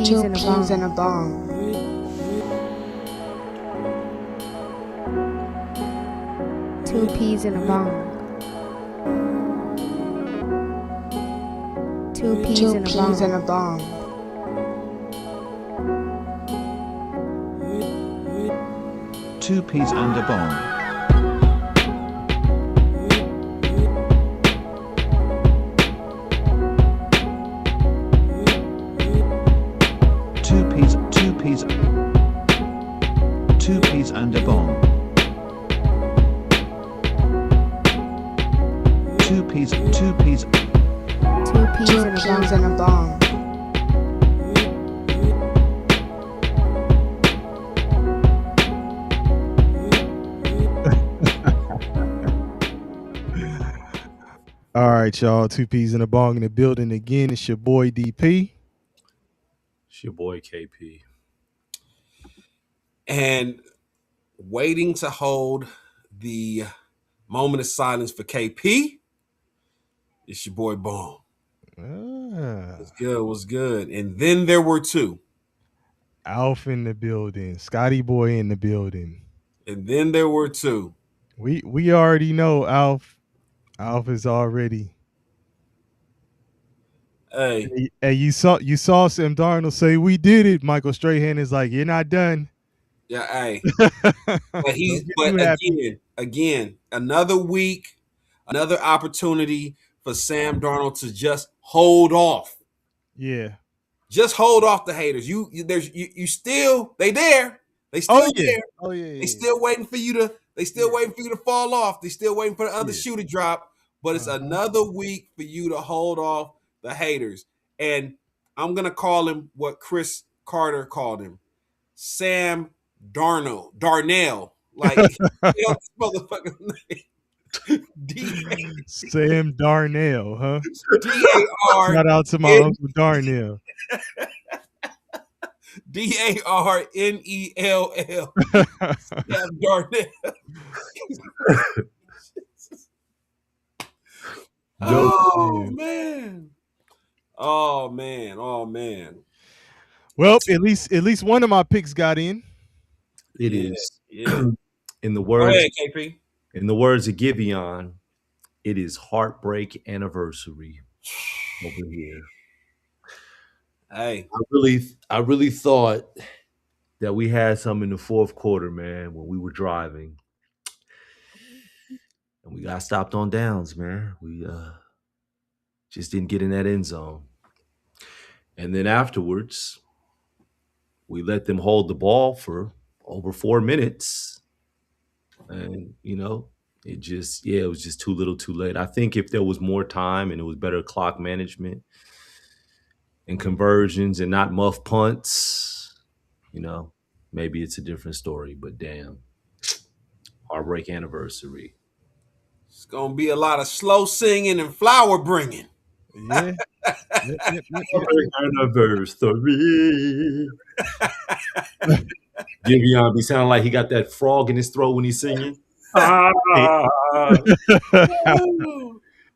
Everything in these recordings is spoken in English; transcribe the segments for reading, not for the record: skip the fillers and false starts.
Two peas in a bong. Two peas in a bong. Two peas Two in a peas in bong. a bong. Two peas and a bong. Two peas and a bong. Two peas. Two peas Two in a peas bong. in a bong. All right, y'all. Two peas in a bong in the building again. It's your boy DP. It's your boy KP. And waiting to hold the moment of silence for KP, it's your boy Bong. What's good? And then there were two. Alf in the building. Scotty Boy in the building. And then there were two. We already know Alf. Alf is already. Hey, Hey, you saw Sam Darnold say we did it. Michael Strahan is like, you're not done. yeah, hey. Don't get But too happy. again, another week, another opportunity for Sam Darnold to just hold off. Yeah. Just hold off the haters. You still they there. They still there. Oh yeah. They still waiting for you to. They still waiting for you to fall off. They still waiting for the other shoe to drop. But it's another week for you to hold off the haters. And I'm gonna call him what Chris Carter called him, Sam Darnell. Like this motherfucker's name. Sam Darnell, huh? D-A-R. Shout out to my Uncle Darnell. D-A-R-N-E-L-L. Sam Darnell. Oh man. Well, at least one of my picks got in. It is. Yeah. In the Go words ahead, KP. in the words of Giveon, it is heartbreak anniversary over here. Hey. I really thought that we had some in the fourth quarter, man, when we were driving. And we got stopped on downs, man. We just didn't get in that end zone. And then afterwards, we let them hold the ball for over 4 minutes. And, it was just too little too late. I think if there was more time and it was better clock management and conversions and not muff punts, maybe it's a different story. But damn, heartbreak anniversary. It's gonna be a lot of slow singing and flower bringing. Yeah. Yep. Anniversary. Giveon be sounding like he got that frog in his throat when he's singing.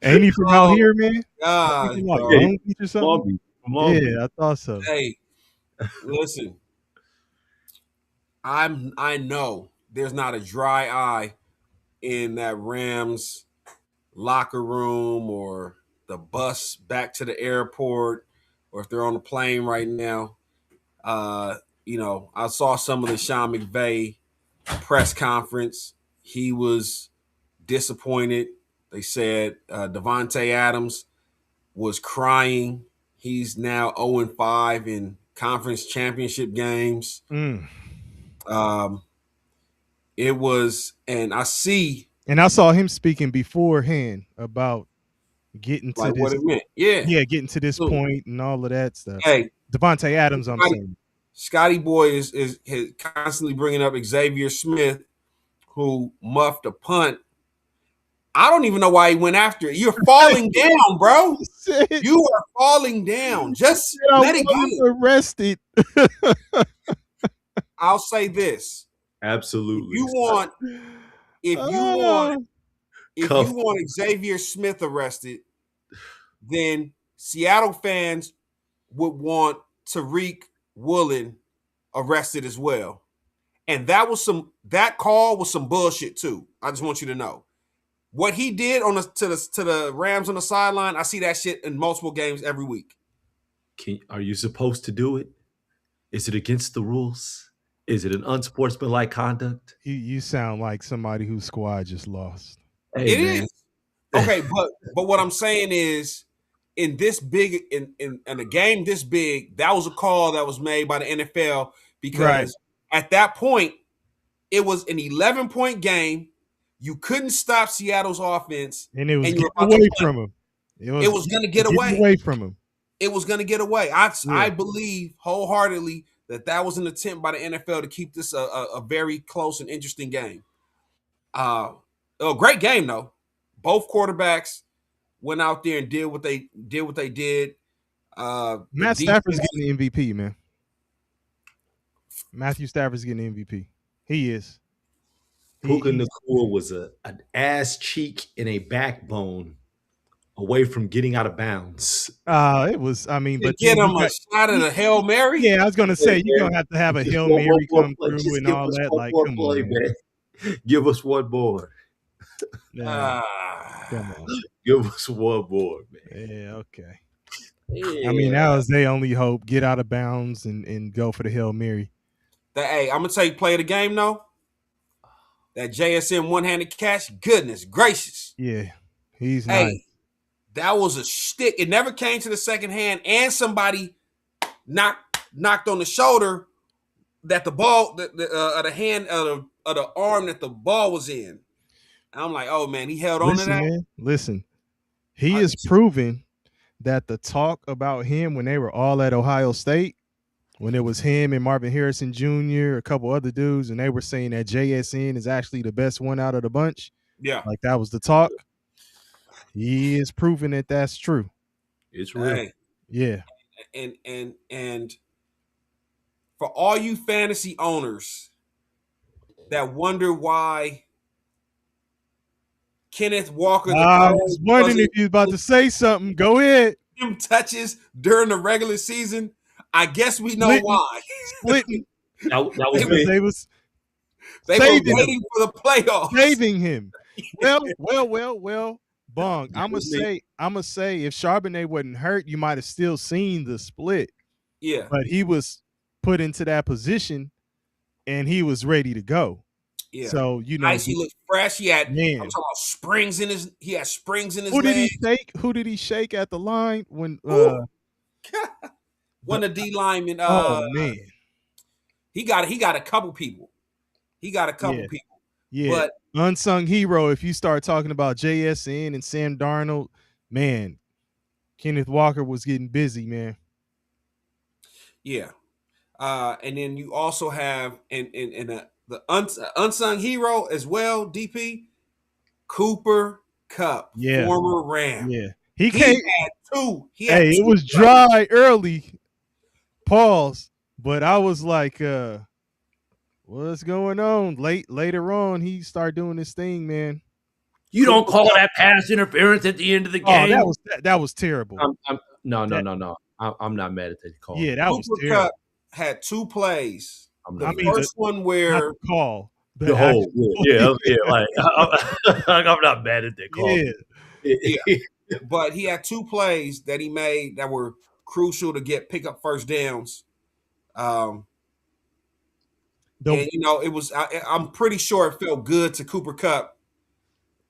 Ain't he from out here, man? God, Like dog. Long Beach or something? Long Beach. Yeah, I thought so. Hey, listen. I know there's not a dry eye in that Rams locker room or the bus back to the airport, or if they're on a plane right now. I saw some of the Sean McVay press conference. He was disappointed. They said Devontae Adams was crying. He's now 0-5 in conference championship games. It was, and I see. And I saw him speaking beforehand about getting to Like this. what it meant. Yeah, getting to this point and all of that stuff. Hey, Devontae Adams, I'm saying. Scotty Boy is constantly bringing up Xavier Smith, who muffed a punt. I don't even know why he went after it. You're falling down, bro. You are falling down. Just let it go. Arrested. I'll say this. Absolutely. If you want Xavier Smith arrested, then Seattle fans would want Tariq Woolen arrested as well. And that call was some bullshit too. I just want you to know. What he did to the Rams on the sideline, I see that shit in multiple games every week. Are you supposed to do it? Is it against the rules? Is it an unsportsmanlike conduct? You sound like somebody whose squad just lost. Hey, It man. is. Okay, but what I'm saying is in this big in a game this big, that was a call that was made by the NFL because at that point it was an 11-point game. You couldn't stop Seattle's offense, And it was you were getting about to away play. from him. It was going to get getting away from him. It was going to get away. I believe wholeheartedly that was an attempt by the NFL to keep this a very close and interesting game. A great game though. Both quarterbacks went out there and did what they did. Matt Stafford's getting the MVP, man. Matthew Stafford's getting the MVP. He is. Puka Nacua was an ass cheek and a backbone away from getting out of bounds. It was. I mean, but get him a shot at a Hail Mary. Yeah, I was gonna say you're gonna have a Hail Mary come through and all that. Like, come on, man. Give us one more. Come on. Give us one more, man. Yeah, okay. Yeah. I mean, that was their only hope. Get out of bounds and go for the Hail Mary. Hey, I'm gonna tell you, play of the game though. That JSN one-handed catch, goodness gracious. Yeah, he's nice. That was a shtick. It never came to the second hand, and somebody knocked on the shoulder that the ball, the hand of the arm that the ball was in. And I'm like, oh man, he held on to that. Man, listen, he is proving that the talk about him when they were all at Ohio State, when it was him and Marvin Harrison Jr., a couple other dudes, and they were saying that JSN is actually the best one out of the bunch. Yeah. Like that was the talk. He is proving that that's true. It's real. Hey. Yeah. And for all you fantasy owners that wonder why Kenneth Walker, I was wondering if you was about to say something. Go ahead. Him touches during the regular season. I guess we know why. Splitting. That was me. They were waiting for the playoffs. Saving him. Well. Bong, I'm gonna say if Charbonnet wasn't hurt, you might have still seen the split. Yeah. But he was put into that position and he was ready to go. Yeah. So, you know, he looked fresh. He had I'm talking about springs in his Who did he shake? Who did he shake at the line when when the D lineman man. He got a couple people. People. Yeah. But unsung hero, if you start talking about JSN and Sam Darnold, man, Kenneth Walker was getting busy, man. Yeah. And then you also have the unsung hero as well, DP, Cooper Kupp, former Ram. Yeah. He had two. It was dry early. Pause. But I was like, what's going on? Later on, he started doing this thing, man. You don't call that pass interference at the end of the game? Oh, that was terrible. No. I'm not mad at that call. Yeah, that was terrible. Kupp had two plays. The first one where the call. The whole, like I'm not mad at that call. Yeah. But he had two plays that he made that were crucial to pick up first downs. And you know, it was. I'm pretty sure it felt good to Cooper Kupp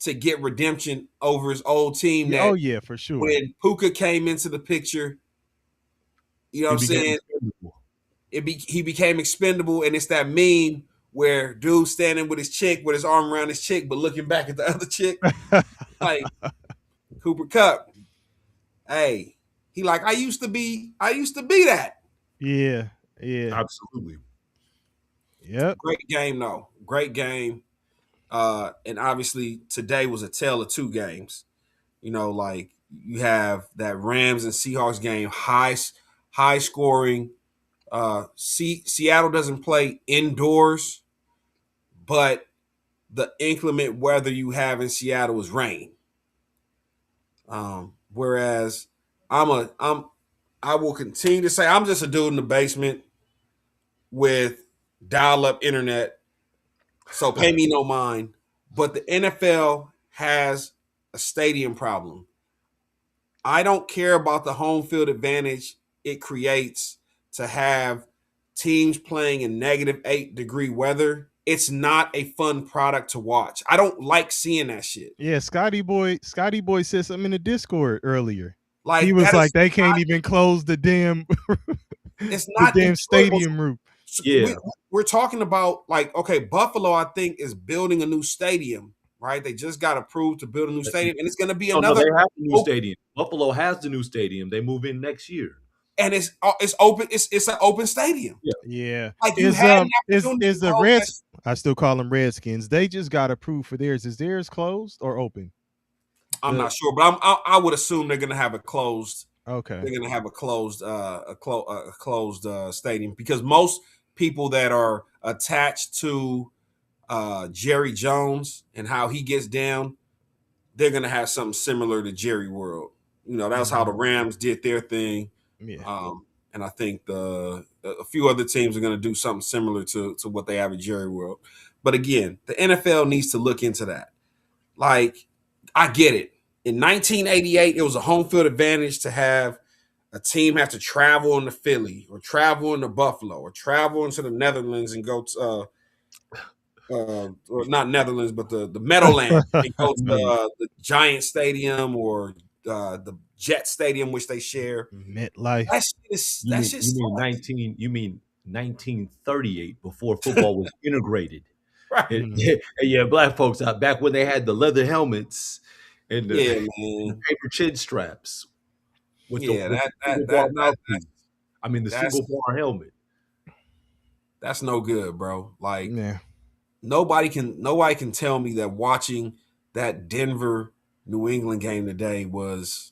to get redemption over his old team. Oh yeah, for sure. When Puka came into the picture, you know what I'm saying? He became expendable, and it's that meme where dude's standing with his chick, with his arm around his chick, but looking back at the other chick, like Cooper Kupp. Hey, he like I used to be that. Yeah. Absolutely. Yep. Great game, though. Great game. And obviously today was a tale of two games. You know, like you have that Rams and Seahawks game, high scoring. Seattle doesn't play indoors, but the inclement weather you have in Seattle is rain. Whereas I will continue to say I'm just a dude in the basement. with dial-up internet, so pay me no mind. But the NFL has a stadium problem. I don't care about the home field advantage it creates to have teams playing in -8 degree weather. It's not a fun product to watch. I don't like seeing that shit. Yeah, Scotty Boy said something in the Discord earlier. He Like was that like, is they can't even close the damn it's the not damn enjoyable. stadium roof. Yeah. We're talking about, like, okay, Buffalo, I think, is building a new stadium, right? They just got approved to build a new stadium, and it's going to be No, another. they have the new open- stadium. Buffalo has the new stadium. They move in next year. and it's open. It's an open stadium. Yeah. Like, you Is had an is opportunity to the hold Reds? I still call them Redskins. They just got approved for theirs. Is theirs closed or open? I'm not sure, but I would assume they're going to have a closed. Okay. They're going to have a closed stadium, because most people that are attached to Jerry Jones and how he gets down, they're going to have something similar to Jerry World. You know, that's how the Rams did their thing. Yeah. And I think a few other teams are going to do something similar to what they have at Jerry World. But again, the NFL needs to look into that. Like, I get it. In 1988, it was a home field advantage to have a team have to travel into Philly or travel into Buffalo or travel into the Netherlands and go to or not Netherlands, but the Meadowlands, and go to the Giant Stadium or the Jet Stadium, which they share. MetLife. You mean 1938, before football was integrated. Right. Yeah, black folks out back when they had the leather helmets and the, Yeah, and man. the paper chin straps with Yeah, the single bar mouthpiece. I mean, the single bar helmet. That's no good, bro. Like, Yeah. nobody can tell me that watching that Denver New England game today was,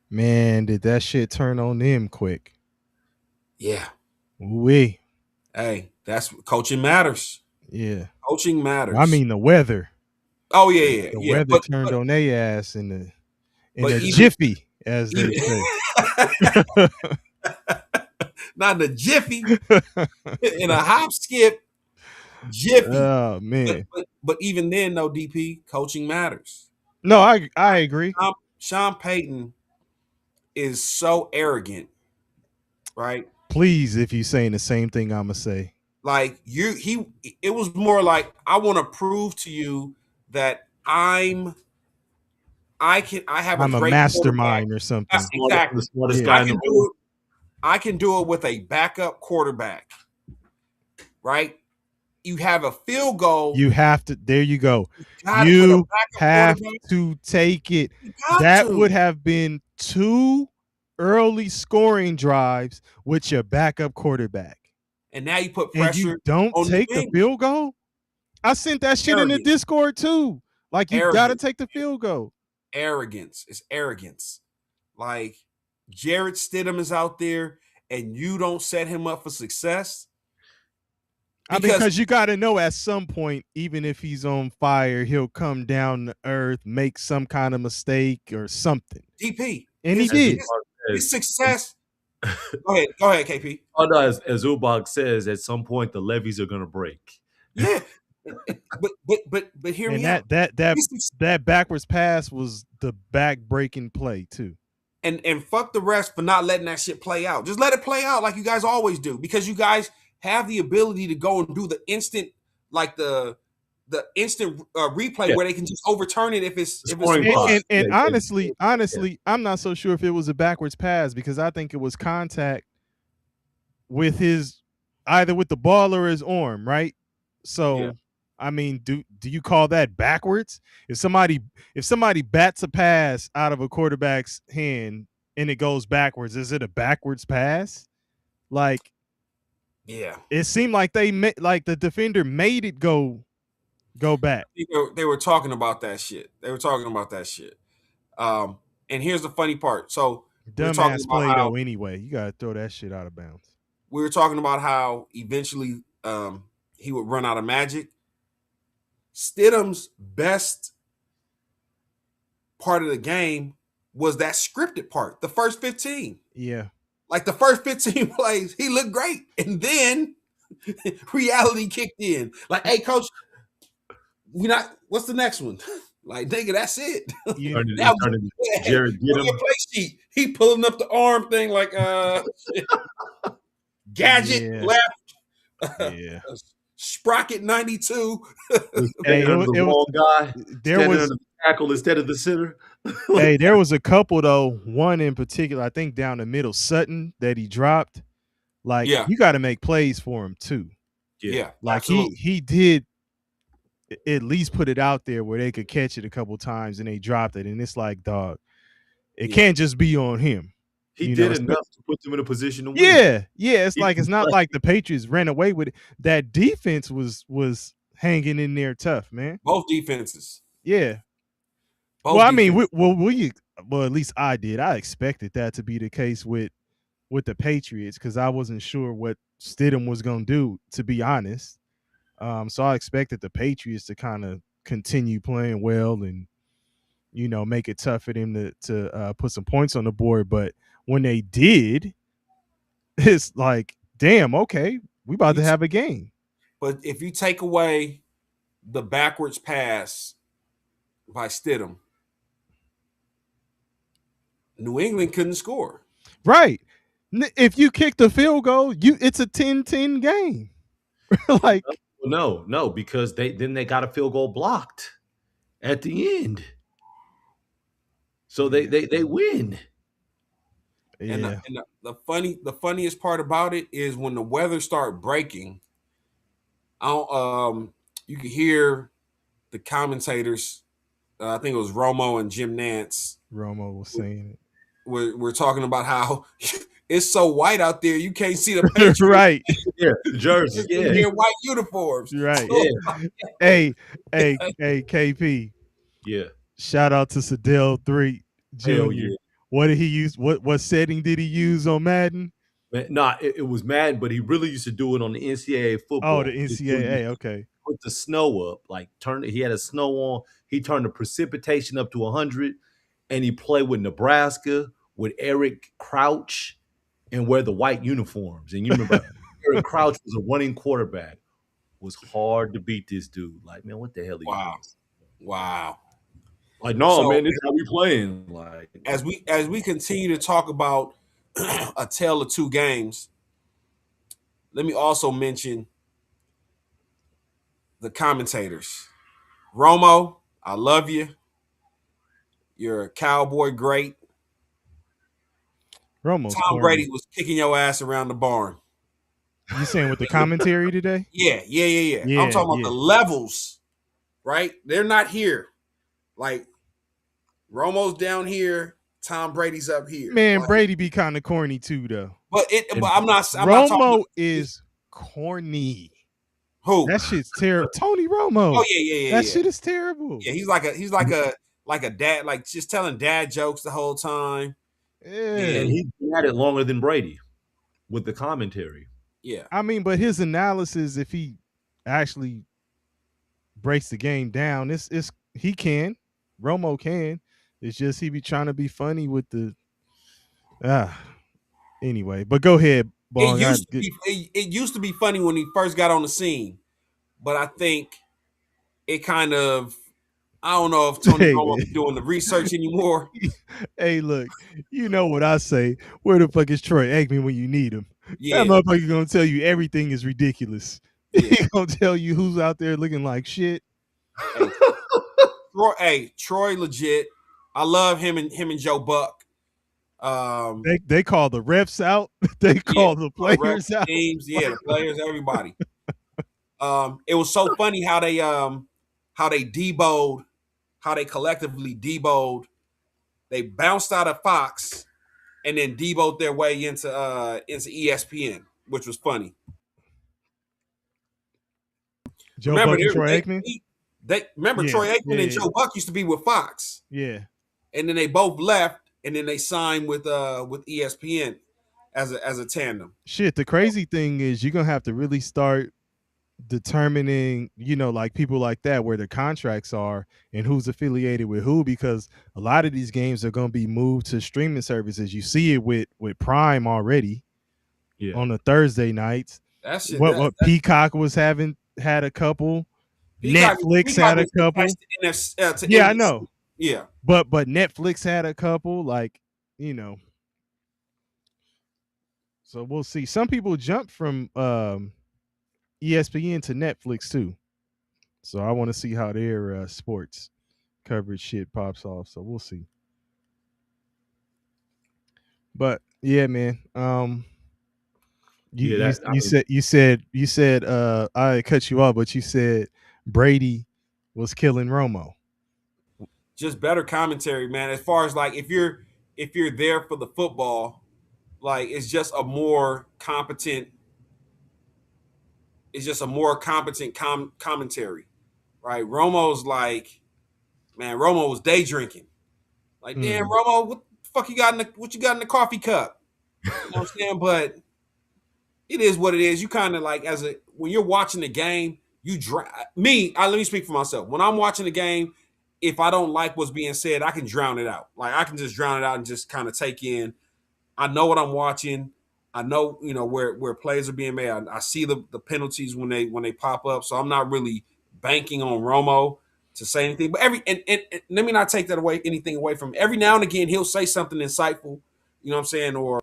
Man, did that shit turn on them quick? yeah. Wee. Hey, that's coaching matters. Yeah. Coaching matters. I mean the weather. Oh yeah. The weather turned on their ass in a jiffy, as they say. Not in a jiffy, in a hop skip, jiffy. Oh man. But even then, though, DP, coaching matters. No, I agree. Sean Payton is so arrogant, right? Please, if you saying the same thing I'ma say. Like, it was more like, I want to prove to you that I'm a great mastermind or something. Exactly. The smartest guy in the world. I can do it with a backup quarterback, right? You have a field goal. You have to. There you go. You have to take it. That would have been 2 early scoring drives with your backup quarterback. And now you put pressure. And you don't take the field goal? I sent that shit in the Discord too. Like, you got to take the field goal. Arrogance. It's arrogance. Like, Jarrett Stidham is out there and you don't set him up for success. Because you got to know, at some point, even if he's on fire, he'll come down to earth, make some kind of mistake or something. DP. And he did. His success. Go ahead, KP. Oh no, as Ubach says, at some point the levees are going to break. Yeah. but hear me out. That backwards pass was the back-breaking play too. And fuck the rest for not letting that shit play out. Just let it play out like you guys always do, because you guys have the ability to go and do the instant, like the instant replay where they can just overturn it if it's and honestly, I'm not so sure if it was a backwards pass, because I think it was contact with either with the ball or his arm, right? So I mean, do you call that backwards? If somebody bats a pass out of a quarterback's hand and it goes backwards, is it a backwards pass? Like, yeah, it seemed like the defender made it go back. They were talking about that shit. And here's the funny part. So dumbass play though. Anyway, you gotta throw that shit out of bounds. We were talking about how eventually he would run out of magic. Stidham's best part of the game was that scripted part, the first 15. Yeah. Like, the first 15 plays, he looked great. And then Reality kicked in. Like, hey, coach, we not. What's the next one? Like, nigga, that's it. You, That was Turning hey, Jared on your Giddem. play sheet. He pulling up the arm thing like gadget yeah, left. yeah. Sprocket 92. Was Hey, standing under the it was wrong guy. there Standing was under the tackle instead of the center. hey, there was a couple though. One in particular, I think down the middle, Sutton that he dropped. Like Yeah, you got to make plays for him too. yeah, Like absolutely. he did at least put it out there where they could catch it a couple times and they dropped it, and it's like, dog, it Yeah. can't just be on him. He You did know, enough to put them in a position to win. yeah. It's He like it's was not like- like the Patriots ran away with it. That defense was hanging in there tough, man. Both defenses. Yeah. Both Well, I mean, defenses. well, at least I did. I expected that to be the case with the Patriots because I wasn't sure what Stidham was going to do, to be honest. So I expected the Patriots to kind of continue playing well and make it tough for them to put some points on the board. But when they did, it's like, damn, okay, we about to have a game. But if you take away the backwards pass by Stidham, New England couldn't score. Right. If you kick the field goal, it's a 10-10 game. Like, no, because they got a field goal blocked at the end. So they win. yeah. And the funniest part about it is when the weather start breaking, you can hear the commentators. I think it was Romo and Jim Nantz. Romo was saying We're talking about how it's so white out there you can't see the it. Patriots. Right. Yeah, the jersey. Just Yeah. hear white uniforms. Right. So, Hey, KP. Yeah. Shout out to Sadell 3 Jr. Hell yeah. What did he use? What setting did he use on Madden? Nah, it was Madden, but he really used to do it on the NCAA football. Oh, the NCAA. Okay. Put the snow up, like he had a snow on. He turned the precipitation up to 100, and he played with Nebraska with Eric Crouch and wear the white uniforms. And you remember Eric Crouch was a running quarterback. It was hard to beat this dude. Like, man, what the hell are you doing? wow. Like, no, So- man, this is how we playing. Like, As we continue to talk about a tale of two games, let me also mention the commentators. Romo, I love you. You're a cowboy great. Romo's Tom corny. Brady was kicking your ass around the barn. You saying with the commentary today? Yeah. Yeah, I'm talking about yeah. the levels, right? They're not here. Like, Romo's down here, Tom Brady's up here. Man, Like, Brady be kind of corny too, though. But I'm not talking Romo is corny. who? That shit's terrible. Tony Romo. Oh yeah. That shit is terrible. Yeah, he's like a dad, like just telling dad jokes the whole time. Yeah. and he had it longer than Brady with the commentary. Yeah. I mean, but his analysis, if he actually breaks the game down, it's he can. Romo can. It's just he be trying to be funny with the anyway. But go ahead, Bong. It used to be funny when he first got on the scene, but I think it kind of, I don't know if Tony Hey, Romo man. is doing the research anymore. Hey, look, you know what I say. Where the fuck is Troy Aikman when you need him? Yeah, That motherfucker gonna tell you everything is ridiculous. Yeah. He gonna tell you who's out there looking like shit. Troy legit. I love him and Joe Buck. They call the refs out. They call the players refs, out. teams, the players, everybody. It was so funny how they collectively deboed. They bounced out of Fox and then deboed their way into ESPN, which was funny. Joe Buck and Troy Aikman. Troy Aikman and Joe Buck used to be with Fox. Yeah. And then they both left, and then they signed with ESPN as a tandem. Shit, the crazy thing is you're gonna have to really start determining, like people like that, where their contracts are and who's affiliated with who, because a lot of these games are gonna be moved to streaming services. You see it with Prime already Yeah. on the Thursday nights. That shit. What Peacock was had a couple. Peacock. Netflix Peacock had a was couple. attached to to Yeah, I NBC. know. Yeah. But Netflix had a couple, like, you know. So we'll see. Some people jump from ESPN to Netflix too. So I want to see how their sports coverage shit pops off. So we'll see. But yeah, man. You Yeah, you that I you mean, said I cut you off, but you said Brady was killing Romo. Just better commentary, man. As far as like if you're there for the football, like it's just a more competent commentary, right? Romo's like, man, Romo was day drinking. Like, damn, Mm. Romo, what the fuck what you got in the coffee cup? You know what I'm saying? But it is what it is. You kind of like when you're watching the game, let me speak for myself. When I'm watching the game, if I don't like what's being said, I can drown it out. Like I can just drown it out and just kind of take in. I know what I'm watching. I know, where plays are being made. I see the penalties when they pop up. So I'm not really banking on Romo to say anything. But and let me not take anything away from him. Every now and again he'll say something insightful, you know what I'm saying, or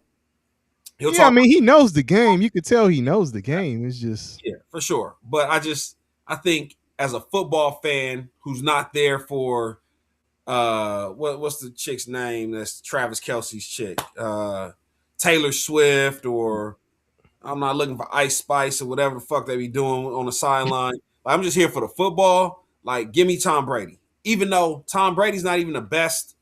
he'll Yeah, I talk. mean he knows the game. You could tell he knows the game. It's just Yeah, for sure. But I think as a football fan who's not there for what's the chick's name? That's Travis Kelsey's chick. Taylor Swift, or I'm not looking for Ice Spice or whatever the fuck they be doing on the sideline. Like, I'm just here for the football. Like, give me Tom Brady. Even though Tom Brady's not even the best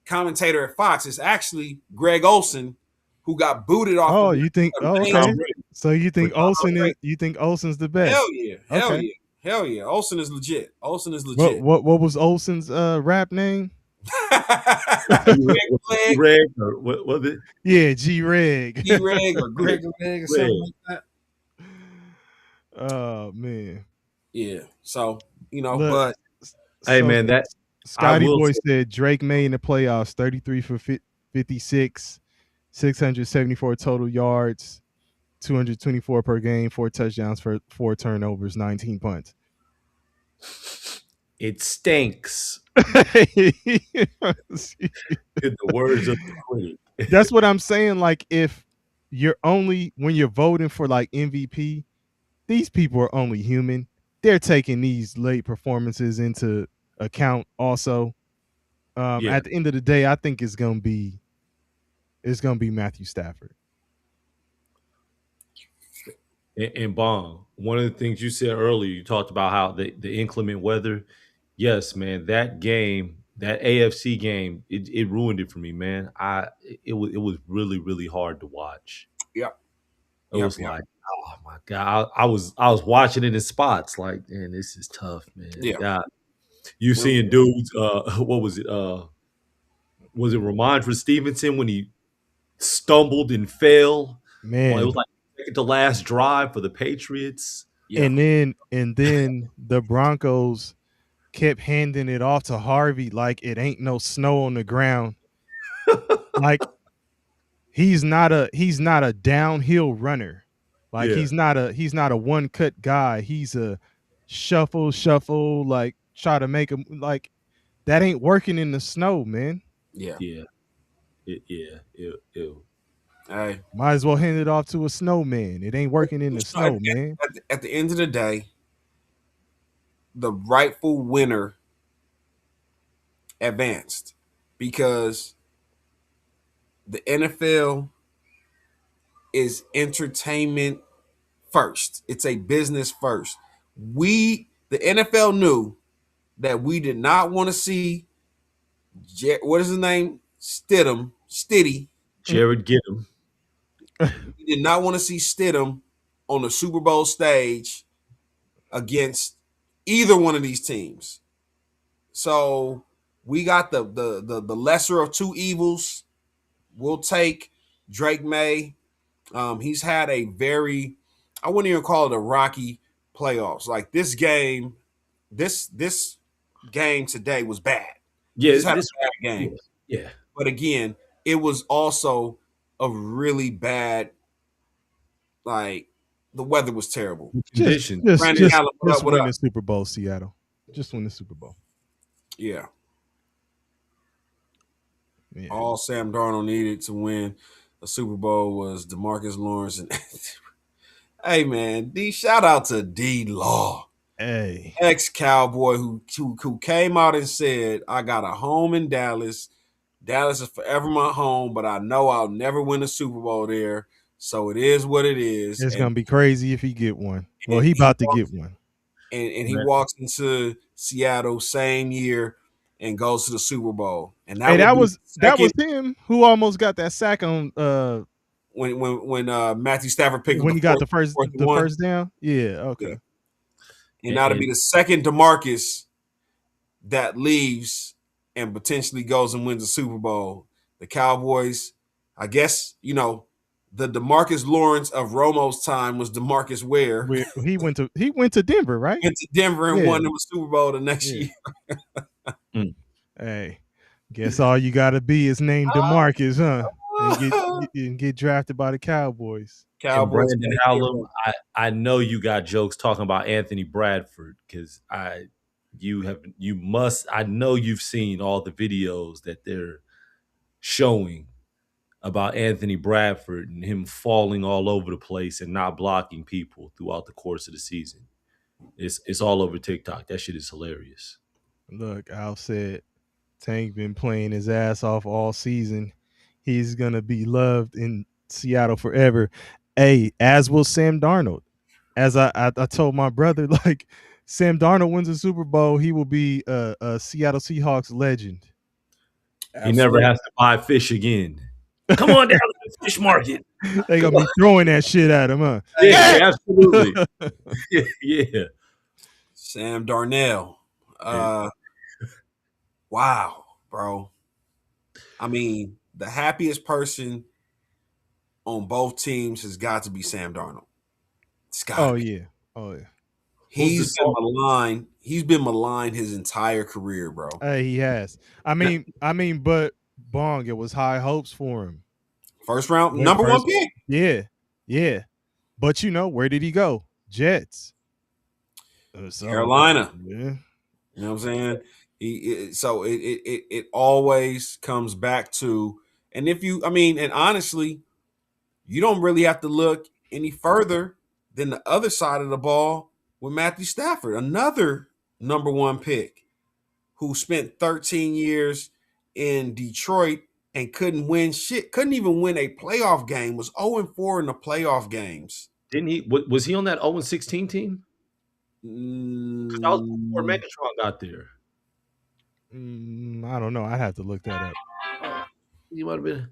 commentator at Fox, it's actually Greg Olson, who got booted off oh, of you think the okay. Tom Brady. So you For think you think Olsen's the best? Hell yeah. Hell Okay. yeah. Hell yeah. Olsen is legit. Olsen is What legit. what was Olsen's rap name? Greg Leg, Greg or what was it? Yeah, G Reg. G-Reg, or Greg Leg, or something like that. Oh man. Yeah. So, Look, but Hey so man, that I Scotty will Boy say, said Drake made in the playoffs 33 for 56, 674 total yards, 224 per game, 4 touchdowns for 4 turnovers, 19 punts. it stinks. In the words of the queen. That's what I'm saying. Like, if when you're voting for like MVP, these people are only human. They're taking these late performances into account also. Yeah. At the end of the day, I think it's gonna be Matthew Stafford. And Bong, one of the things you said earlier, you talked about how the inclement weather. Yes, man, that game, that AFC game, it ruined it for me, man. It was really, really hard to watch. yep. It Yep. was Yep. like, oh my God. I was watching it in spots, like, man, this is tough, man. Yeah. God. You seeing dudes, what was it? Was it Ramondre Stevenson when he stumbled and fell? Well, it Man. was like second to last drive for the Patriots. Yeah. And then the Broncos kept handing it off to Harvey like it ain't no snow on the ground. Like he's not a downhill runner. Like Yeah. he's not a one cut guy. He's a shuffle, like try to make him like that ain't working in the snow, man. Yeah. Yeah. Ew. Hey. Might as well hand it off to a snowman. It ain't working in the snow, man. At the end of the day, the rightful winner advanced because the NFL is entertainment first. It's a business first. The NFL knew that we did not want to see what is his name? Stiddy. Jared Giddum. We did not want to see Stidham on the Super Bowl stage against either one of these teams. So we got the lesser of two evils. We'll take Drake May. He's had a I wouldn't even call it a rocky playoffs. Like this game today was bad. He Yeah, just had a bad game. yeah. But again, it was also a really bad, like, the weather was terrible. Conditions. Brandon Allen, just what win up? the Super Bowl, Seattle. Just win the Super Bowl. Yeah. Yeah. All Sam Darnold needed to win a Super Bowl was DeMarcus Lawrence and hey man, shout out to D Law, Hey. ex-Cowboy who came out and said, I got a home in Dallas. Dallas is forever my home, but I know I'll never win a Super Bowl there. So it is what it is. It's And, gonna be crazy if he get one. Well, and he he about to walks, get one. and he walks into Seattle same year and goes to the Super Bowl. And that Hey, will be that was second him who almost got that sack on when Matthew Stafford picked up when he got the fourth and the one. first down. Yeah, Yeah. okay. And now to be the second DeMarcus that leaves and potentially goes and wins the Super Bowl. The Cowboys, I guess, the DeMarcus Lawrence of Romo's time was DeMarcus Ware. He went to Denver, right? Went to Denver and Yeah. won them a Super Bowl the next Yeah. year. Hey, guess all you gotta be is named DeMarcus, huh? And get drafted by the Cowboys. And Cowboys. Brandon Howland, I know you got jokes talking about Anthony Bradford because I know you've seen all the videos that they're showing about Anthony Bradford and him falling all over the place and not blocking people throughout the course of the season. It's all over TikTok. That shit is hilarious. Look, Al said Tank been playing his ass off all season. He's gonna be loved in Seattle forever. Hey, as will Sam Darnold. As I told my brother, like Sam Darnold wins a Super Bowl, he will be a Seattle Seahawks legend. He never has to buy fish again. Come on down to the fish market. They gonna be throwing that shit at him, huh? Yeah, absolutely. Yeah. Sam Darnell. Wow, bro. I mean, the happiest person on both teams has got to be Sam Darnold. It's got to be. Oh yeah. He's been maligned. He's been maligned his entire career, bro. Hey, he has. I mean, but Bong, it was high hopes for him. First round, number one pick. Yeah. But where did he go? Jets. Carolina. Yeah. You know what I'm saying? It always comes back to, and and honestly, you don't really have to look any further than the other side of the ball with Matthew Stafford, another number one pick who spent 13 years in Detroit and couldn't win shit, couldn't even win a playoff game, was 0-4 in the playoff games. Didn't he? Was he on that 0-16 team? Because that was before Megatron got there. I don't know. I'd have to look that up. He might have been.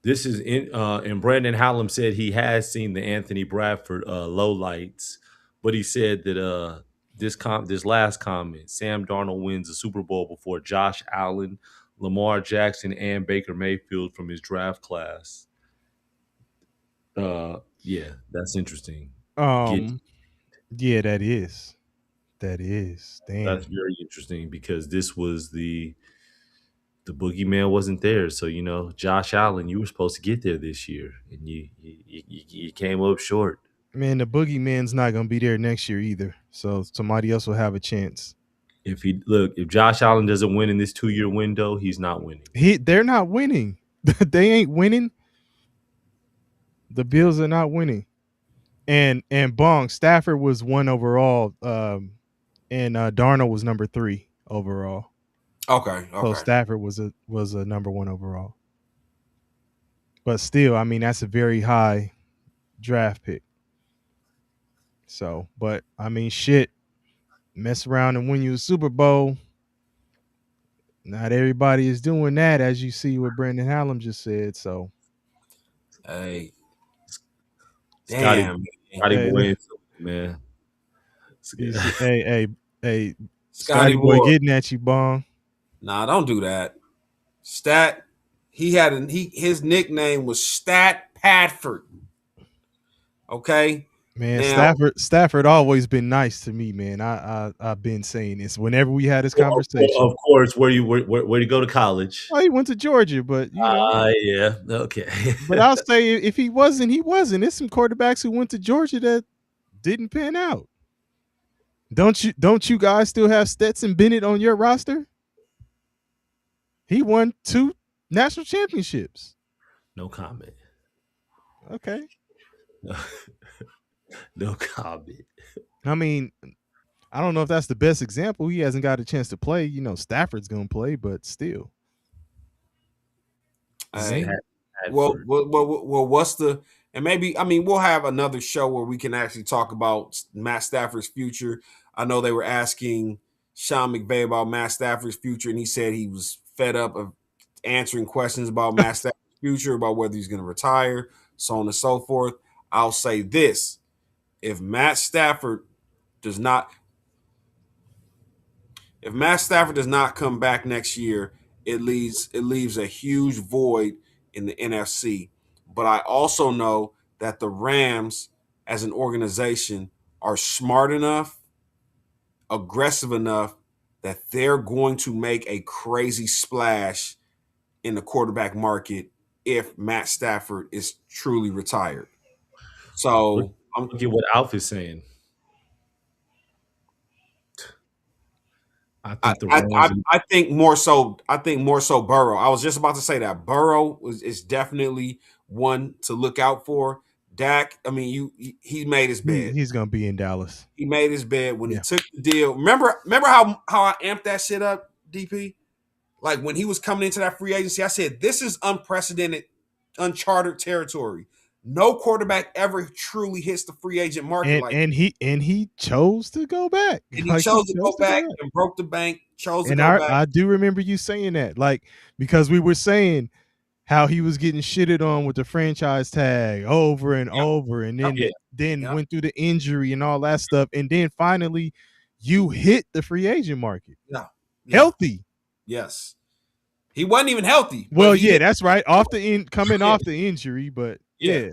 This is and Brandon Hallam said he has seen the Anthony Bradford lowlights, but he said that this last comment, Sam Darnold wins the Super Bowl before Josh Allen, Lamar Jackson, and Baker Mayfield from his draft class. Yeah, that's interesting. Yeah, that is. Damn. That's very interesting because this was the boogeyman wasn't there. So, Josh Allen, you were supposed to get there this year, and you came up short. Man, the boogeyman's not going to be there next year either. So somebody else will have a chance. If Josh Allen doesn't win in this 2-year window, he's not winning. They're not winning. They ain't winning. The Bills are not winning. And Bong, Stafford was 1 overall, and Darnold was number 3 overall. Okay. So Stafford was a number 1 overall. But still, I mean, that's a very high draft pick. So, but I mean, shit, mess around and win you a Super Bowl. Not everybody is doing that, as you see what Brandon Hallam just said. So, hey, damn, Scotty Boy, man. Hey, Scotty Boy getting at you, Bong. Nah, don't do that. Stat. His nickname was Stat Padford. Okay, Man, Now, Stafford always been nice to me, man. I've been saying this whenever we had this conversation. of course, where you go to college? Oh, he went to Georgia, but Yeah, okay. but I'll say if he wasn't, he wasn't. There's some quarterbacks who went to Georgia that didn't pan out. Don't you guys still have Stetson Bennett on your roster? He won 2 national championships. No comment. Okay. No comment. I mean, I don't know if that's the best example. He hasn't got a chance to play. Stafford's gonna play, but still. hey, For what's the and maybe we'll have another show where we can actually talk about Matt Stafford's future. I know they were asking Sean McVay about Matt Stafford's future, and he said he was fed up of answering questions about Matt Stafford's future, about whether he's going to retire, so on and so forth. I'll say this: if Matt Stafford does not come back next year, it leaves a huge void in the NFC. But I also know that the Rams as an organization are smart enough, aggressive enough that they're going to make a crazy splash in the quarterback market if Matt Stafford is truly retired. So look at what Alf is saying. I think the Rams. I think more so. I think more so Burrow. I was just about to say that Burrow is definitely one to look out for. Dak, he made his bed. He's gonna be in Dallas. He made his bed when Yeah. he took the deal. Remember how I amped that shit up, DP? Like when he was coming into that free agency, I said this is unprecedented, uncharted territory. No quarterback ever truly hits the free agent market And he chose to go back. and he chose to go back and broke the bank. Chose to And go back. I do remember you saying that, because we were saying how he was getting shitted on with the franchise tag over and over, and then went through the injury and all that stuff, and then finally you hit the free agent market. Yeah. Healthy. Yes. He wasn't even healthy. Well, yeah, that's right. Coming off the injury, but yeah.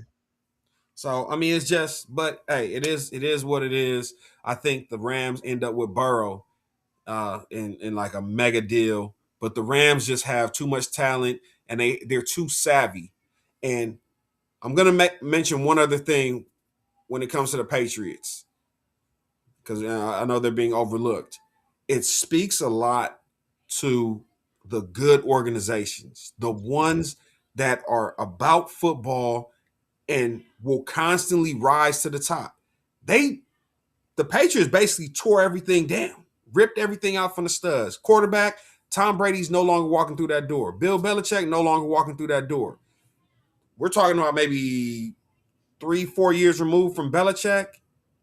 So it's just, but hey, it is what it is. I think the Rams end up with Burrow in like a mega deal, but the Rams just have too much talent and they're too savvy. And I'm gonna mention one other thing when it comes to the Patriots, because I know they're being overlooked. It speaks a lot to the good organizations, the ones that are about football and will constantly rise to the top. The Patriots basically tore everything down, ripped everything out from the studs. Quarterback, Tom Brady's no longer walking through that door. Bill Belichick no longer walking through that door. We're talking about maybe 3-4 years removed from Belichick,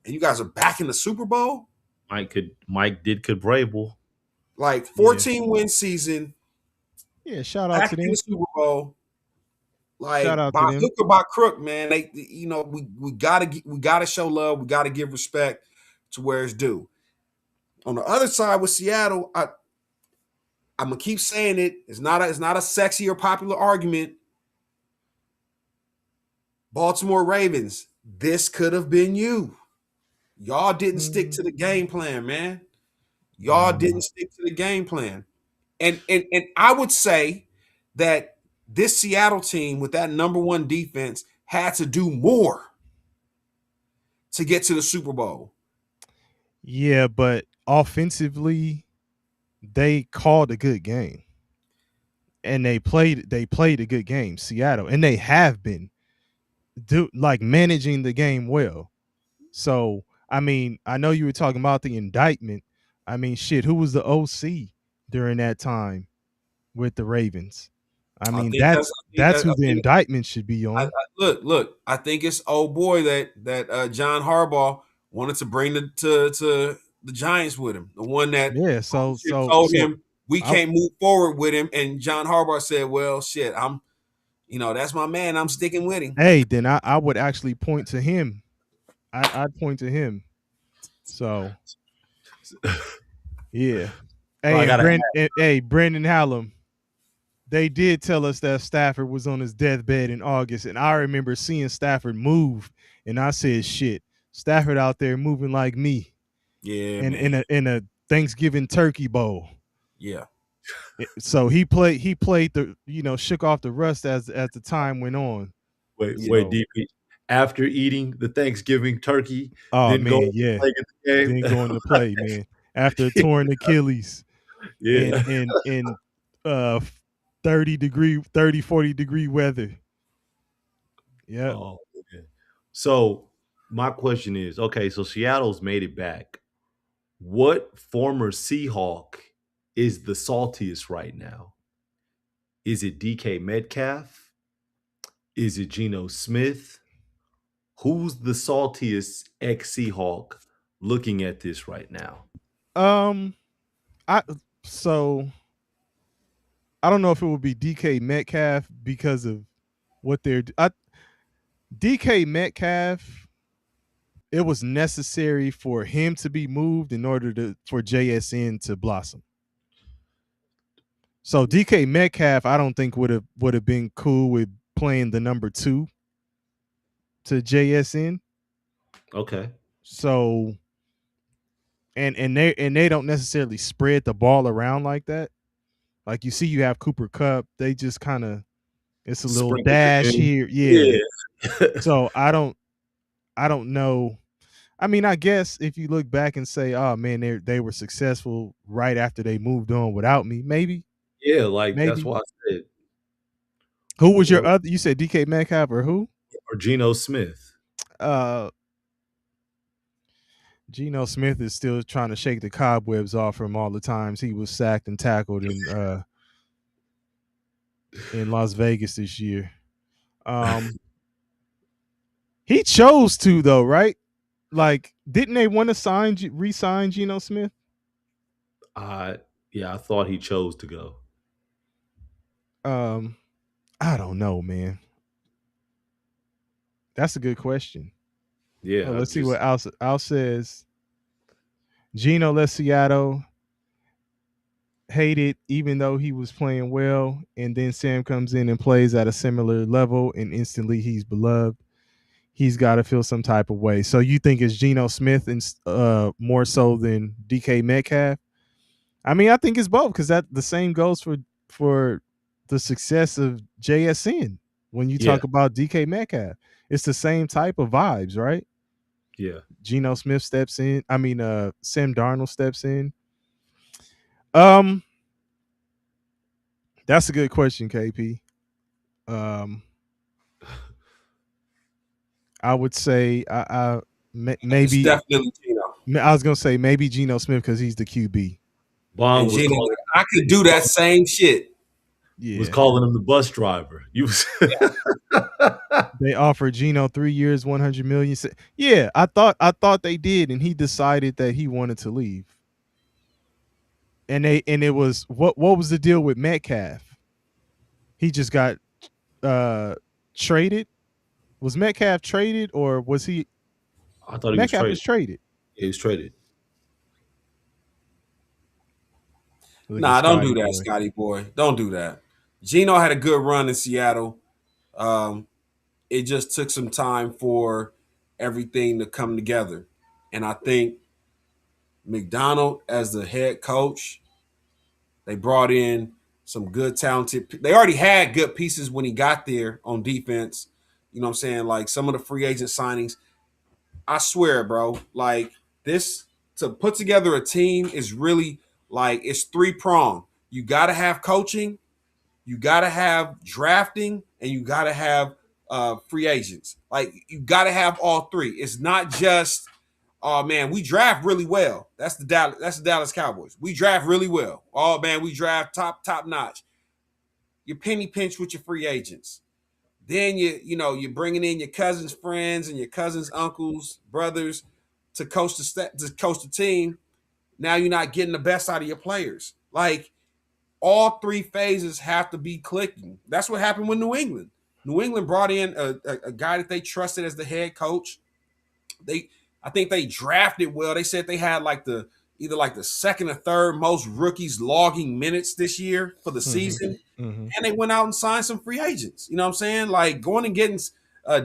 and you guys are back in the Super Bowl. Mike did Brable. Like 14-win season. Yeah, shout out back to in them. the Super Bowl. Like Shout out to them. look about crook, man. We gotta show love. We gotta give respect to where it's due. On the other side with Seattle, I'm gonna keep saying it. It's not a sexy or popular argument. Baltimore Ravens, this could have been you. Y'all didn't stick to the game plan, man. Y'all didn't stick to the game plan. And I would say that this Seattle team with that number one defense had to do more to get to the Super Bowl. Yeah, but offensively, they called a good game. And they played a good game, Seattle. And they have been managing the game well. So, I know you were talking about the indictment. Who was the OC during that time with the Ravens? That's who the indictment should be on. Look. I think it's old boy that John Harbaugh wanted to bring to the Giants with him. The one that told him we can't move forward with him, and John Harbaugh said, "Well, shit, that's my man. I'm sticking with him." Hey, then I would actually point to him. I'd point to him. So, yeah. Hey, Brandon Hallam. They did tell us that Stafford was on his deathbed in August, and I remember seeing Stafford move, and I said, shit, Stafford out there moving like me Yeah, in man. in a Thanksgiving turkey bowl. Yeah. So he played the shook off the rust as the time went on. Wait, So DP. After eating the Thanksgiving turkey, oh then man, go yeah. play in Then the going to play, game. man. After a torn Achilles Yeah. in uh 30, 40 degree weather. Yep. Oh, man. So my question is, okay, so Seattle's made it back. What former Seahawk is the saltiest right now? Is it DK Metcalf? Is it Geno Smith? Who's the saltiest ex Seahawk looking at this right now? Um I so I don't know if it would be DK Metcalf because of what DK Metcalf, it was necessary for him to be moved in order for JSN to blossom. So DK Metcalf, I don't think would have been cool with playing the number 2 to JSN. Okay. So and they don't necessarily spread the ball around like that. Like you see, you have Cooper Cup. They just kind of it's a little Sprinkle dash it in. here, yeah. Yeah. So I don't know. I mean, I guess if you look back and say, "Oh man, they were successful right after they moved on without me," Yeah, like that's maybe. why I said, Who was your or other? You said DK Metcalf or who? Geno Smith. Uh, Geno Smith is still trying to shake the cobwebs off from all the times he was sacked and tackled in Las Vegas this year. Um, he chose to though, right? Like, didn't they want to re-sign Geno Smith? I Yeah, I thought he chose to go. Um, I don't know, man. That's a good question. Oh, Yeah, I let's see what just Al says. Geno left Seattle, hated even though he was playing well, and then Sam comes in and plays at a similar level, and instantly he's beloved. He's got to feel some type of way. So you think it's Geno Smith and more so than DK Metcalf? I mean, I think it's both because that the same goes for the success of JSN. When you yeah, talk about DK Metcalf, it's the same type of vibes, right? yeah. Geno Smith steps in. I mean, Sam Darnold steps in. Um, that's a good question, KP. Um, I would say It's maybe definitely Geno. I was gonna say maybe Geno Smith because he's the QB. Bong And was Geno, calling I could do that same shit. Yeah, him the bus driver. You was they offered Geno 3 years, 100 million. Yeah, I thought they did, and he decided that he wanted to leave. And it was what was the deal with Metcalf? He just got traded. Was Metcalf traded or was he? I thought he was Metcalf was traded. traded. He was traded. Look at Nah, don't Scotty do that, boy. Scotty boy. Don't do that. Geno had a good run in Seattle. Um, it just took some time for everything to come together. And I think McDonald as the head coach, they brought in some good talented. They already had good pieces when he got there on defense. You know what I'm saying? Like some of the free agent signings. I swear, bro, like this to put together a team is really like it's three-pronged. You got to have coaching, you got to have drafting, and you got to have free agents. Like you got to have all three. It's not just oh man, we draft really well. That's the Dallas Cowboys. We draft really well. Oh man, we draft top notch. You penny pinch with your free agents. Then you're bringing in your cousins' friends and your cousins' uncles, brothers to coach the team. Now you're not getting the best out of your players. Like all three phases have to be clicking. That's what happened with New England. New England brought in a guy that they trusted as the head coach. I think they drafted well. They said they had either like the second or third most rookies logging minutes this year for the season. Mm-hmm. And they went out and signed some free agents. You know what I'm saying? Like going and getting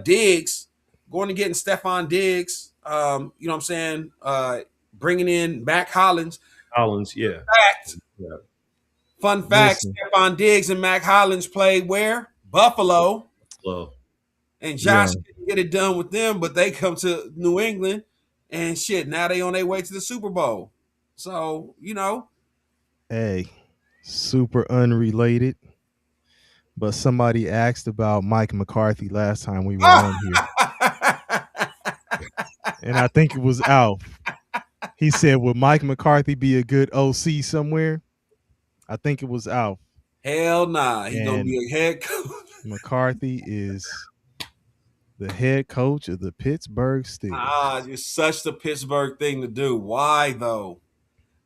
Diggs, going and getting Stephon Diggs, You know what I'm saying? Bringing in Mac Hollins. Collins, yeah. Fact, Yeah. fun fact: Listen, Stephon Diggs and Mac Hollins played where? Buffalo. Slow. And yeah. Josh couldn't get it done with them, but they come to New England and shit. Now they on their way to the Super Bowl. So, Hey, super unrelated. But somebody asked about Mike McCarthy last time we were on here, and I think it was Alf. He said, "Would Mike McCarthy be a good OC somewhere?" I think it was Alf. hell nah. He gonna And be a head coach. McCarthy is the head coach of the Pittsburgh Steelers. It's such the Pittsburgh thing to do. Why though?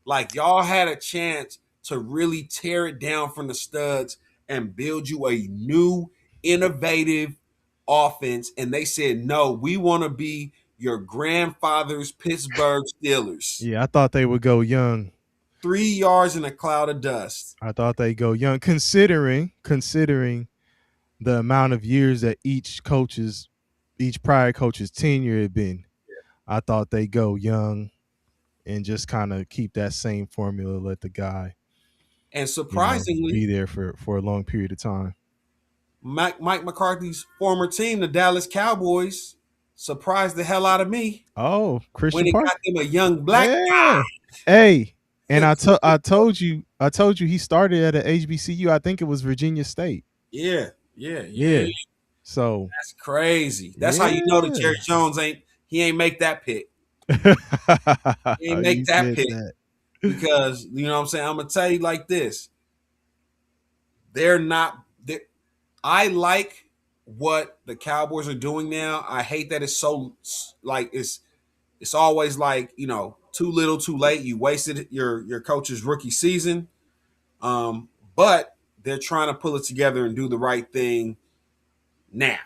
Like y'all had a chance to really tear it down from the studs and build you a new, innovative offense, and they said no. We want to be your grandfather's Pittsburgh Steelers. Yeah, I thought they would go young. 3 yards in a cloud of dust. I thought they'd go young, considering the amount of years that each prior coach's tenure had been. I thought they go young and just kind of keep that same formula, let the guy, And be surprisingly, there for a long period of time. Mike McCarthy's former team, the Dallas Cowboys, surprised the hell out of me Oh, when Christian they Park. got them a young black Yeah. Hey, and I told you he started at a HBCU. I think it was Virginia State. Yeah. Yeah. So That's crazy. That's how you know that Jerry Jones ain't make that pick. He ain't You make that said pick that. because you know what I'm saying. I'm gonna tell you like this. They're not. I like what the Cowboys are doing now. I hate that it's so like it's always like too little, too late. You wasted your coach's rookie season. But they're trying to pull it together and do the right thing now,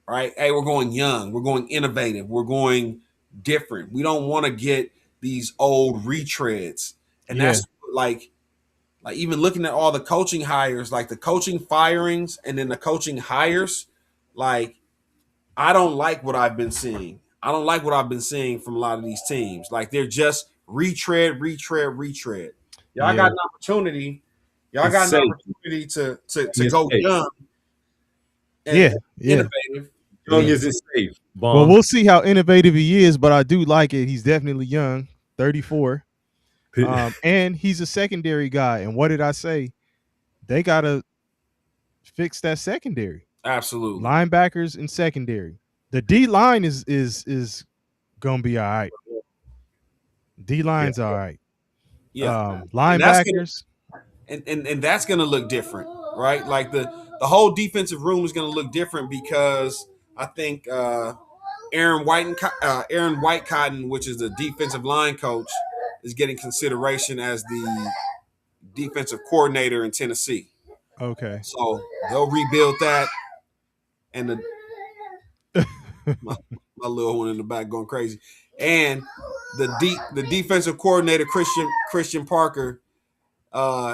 right? Hey, we're going young, we're going innovative, we're going different. We don't want to get these old retreads, and Yeah. that's like even looking at all the coaching hires, like the coaching firings and then the coaching hires, like I don't like what I've been seeing. I don't like what I've been seeing from a lot of these teams. Like they're just retread. Y'all Yeah. got an opportunity. Y'all It's got an safe. opportunity to It's go safe. young and Yeah. innovative. Young And isn't safe. Bong. Well, we'll see how innovative he is, but I do like it. He's definitely young, 34. And he's a secondary guy. And what did I say? They gotta fix that secondary. absolutely. Linebackers and secondary. The D line is gonna be all right. D line's all right. Yeah. And that's gonna Linebackers. and that's gonna look different, right? Like the whole defensive room is gonna look different because I think Aaron White Cotton, which is the defensive line coach, is getting consideration as the defensive coordinator in Tennessee. Okay. So they'll rebuild that, and my little one in the back going crazy, and the defensive coordinator Christian Parker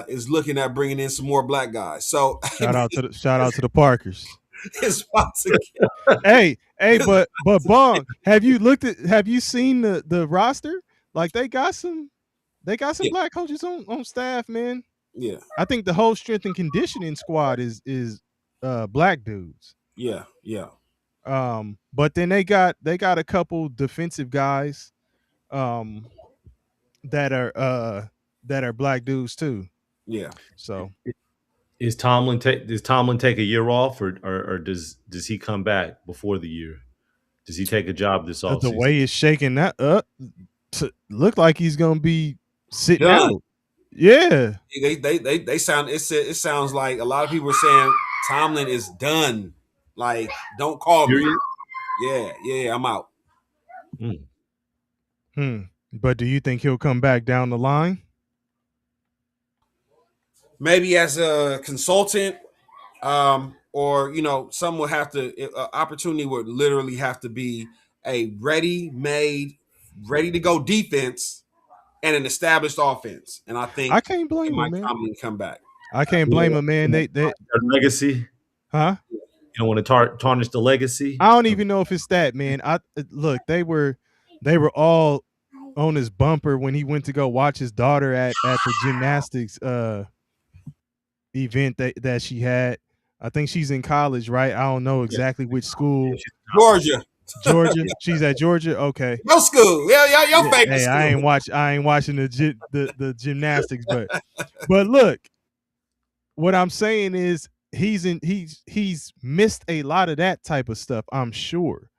is looking at bringing in some more black guys. So shout out to the Parkers. it's about to Hey, but Bong, have you seen the roster? Like they got some Yeah. black coaches on staff, man. yeah. I think the whole strength and conditioning squad is black dudes. Yeah. But then they got a couple defensive guys that are black dudes too. Yeah. So Does Tomlin take a year off, or does he come back before the year? Does he take a job this the offseason? way it's shaking that up, look like he's gonna be sitting Done. out. Yeah. They sound it sounds like a lot of people are saying Tomlin is done. Like, don't call me. Period? Yeah, I'm out. But do you think he'll come back down the line? Maybe as a consultant, or some will have to opportunity would literally have to be a ready to go defense and an established offense. And I think I can't blame him, Mike man. Tomlin come back. I can't blame him, man. They Their legacy. huh? You don't want to tarnish the legacy. I don't even know if it's that, man. Look, they were they were all on his bumper when he went to go watch his daughter at the gymnastics event that she had. I think she's in college, right? I don't know exactly which school. Georgia. Georgia. She's at Georgia. Okay. Your school. Yeah, your Yeah, favorite hey, school. I ain't watching the gymnastics, but look, what I'm saying is he's missed a lot of that type of stuff, I'm sure,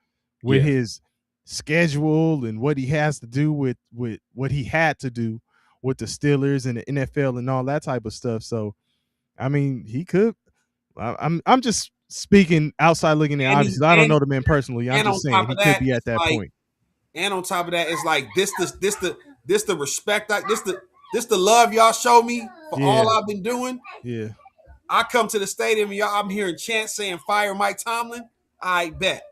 with Yeah. his schedule and what he has to do with what he had to do with the Steelers and the NFL and all that type of stuff. So I mean, he could. I'm just speaking outside looking at. And Obviously, I don't know the man personally. I'm and on just saying top he of could that, be at it's that like, point. and on top of that, it's like this the respect, like this the love y'all show me for Yeah. all I've been doing. Yeah. I come to the stadium and y'all, I'm hearing chants saying "Fire Mike Tomlin." I bet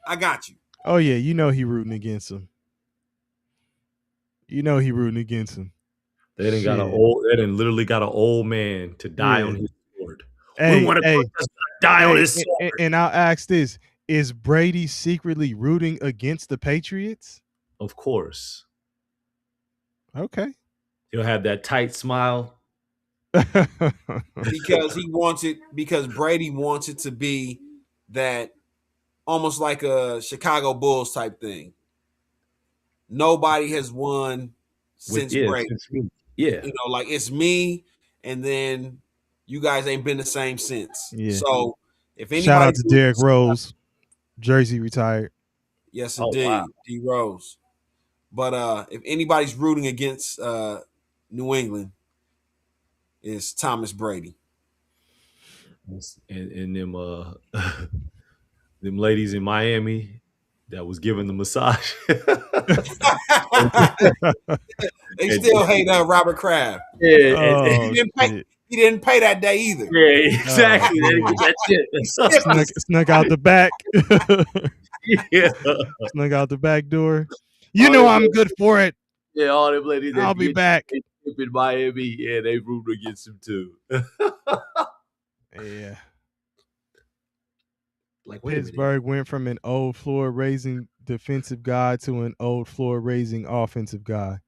I got you. Oh yeah, you know he rooting against him. You know he rooting against him. They didn't got they didn't literally got an old man to die Yeah. on his sword. Hey, we want to hey, die on hey, his sword. and I'll ask this: is Brady secretly rooting against the Patriots? Of course. Okay. He'll have that tight smile. because Brady wants it to be that almost like a Chicago Bulls type thing. Nobody has won since Brady. Yeah. You know, like it's me, and then you guys ain't been the same since. Yeah. So if anybody, Shout out to Derrick Rose, jersey retired. yes, Oh, indeed, wow. D Rose. But if anybody's rooting against New England, it's Thomas Brady. And them them ladies in Miami that was giving the massage. They still hate Robert Kraft. Yeah, Oh, He didn't pay that day either. yeah, exactly. Oh, They didn't get that shit. snuck out the back. Yeah. Snuck out the back door. You know I'm good for it. Yeah, all them ladies. I'll be back. In Miami, yeah, they rooted against him too. Yeah. Like, wait a minute. Pittsburgh went from an old floor raising defensive guy to an old floor raising offensive guy.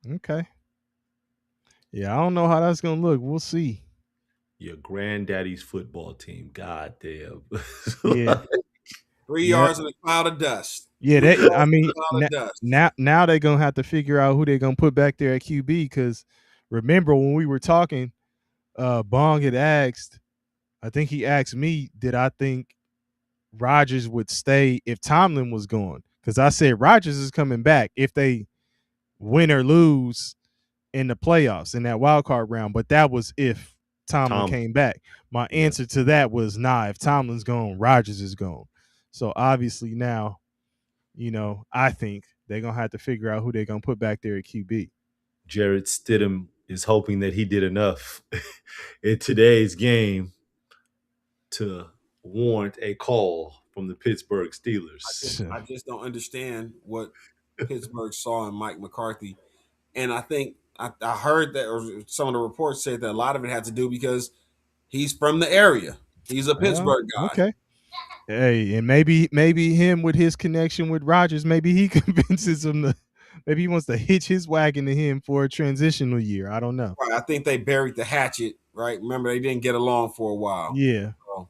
Okay. Yeah, I don't know how that's gonna look. We'll see. Your granddaddy's football team. God damn. Yeah. 3 yards in a cloud of dust. Yeah, I mean, dust. now they're gonna have to figure out who they're gonna put back there at QB, because remember when we were talking, Bong had asked, I think he asked me, did I think Rodgers would stay if Tomlin was gone? Because I said Rodgers is coming back if they win or lose in the playoffs in that wild card round. But that was if Tomlin came back. My answer to that was nah. If Tomlin's gone, Rodgers is gone. So obviously now, you know, I think they're gonna have to figure out who they're gonna put back there at QB. Jarrett Stidham is hoping that he did enough in today's game to warrant a call from the Pittsburgh Steelers. I just don't understand what Pittsburgh saw in Mike McCarthy. And I think I heard that, or some of the reports said that a lot of it had to do because he's from the area. He's a Pittsburgh guy. Okay. Hey, and maybe him with his connection with Rodgers, maybe he convinces him to, maybe he wants to hitch his wagon to him for a transitional year. I don't know. Right. I think they buried the hatchet, right? Remember, they didn't get along for a while. Yeah. So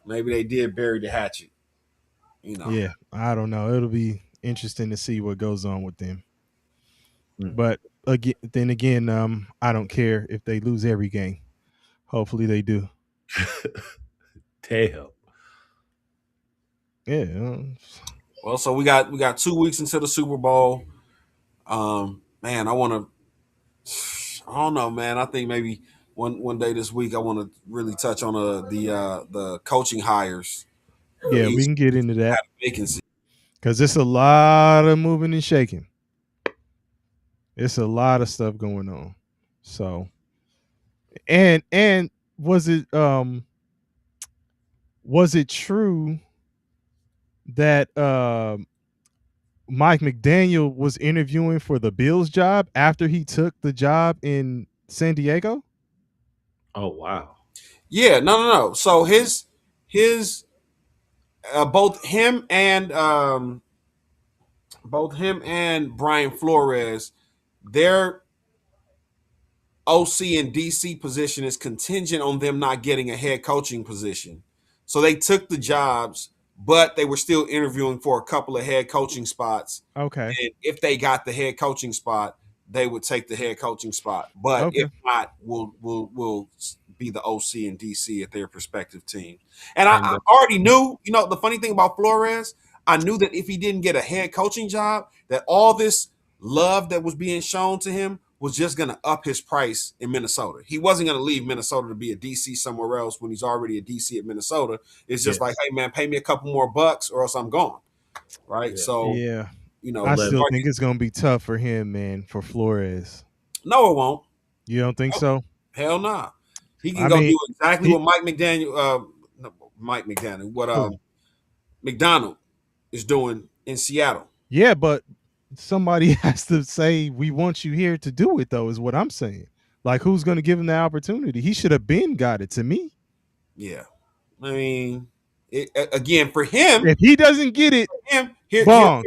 maybe they did bury the hatchet. You know. Yeah, I don't know. It'll be interesting to see what goes on with them. But again, I don't care if they lose every game. Hopefully they do. Damn. Yeah. Well, so we got 2 weeks into the Super Bowl. Man, I don't know, man. I think maybe one day this week I want to really touch on the coaching hires. Yeah, we can get into that vacancy because it's a lot of moving and shaking. It's a lot of stuff going on. So, and was it true that Mike McDaniel was interviewing for the Bills job after he took the job in San Diego? Oh wow. Yeah, no. So his both him and Brian Flores, their OC and DC position is contingent on them not getting a head coaching position. So they took the jobs, but they were still interviewing for a couple of head coaching spots. Okay. And if they got the head coaching spot, they would take the head coaching spot. But Okay. if not, we'll be the OC and DC at their respective team. And I already knew, the funny thing about Flores, I knew that if he didn't get a head coaching job, that all this love that was being shown to him was just going to up his price in Minnesota. He wasn't going to leave Minnesota to be a DC somewhere else when he's already a DC at Minnesota. It's just like, hey, man, pay me a couple more bucks or else I'm gone. Right. Yeah. So, Yeah. I still think it's going to be tough for him, man, for Flores. No, it won't. You don't think so? Hell nah. He can do exactly what Mike McDaniel, what McDonald is doing in Seattle. Yeah, but somebody has to say, we want you here to do it, though, is what I'm saying. Like, who's going to give him the opportunity? He should have been got it to me. Yeah. I mean, again, for him. If he doesn't get it, Bong,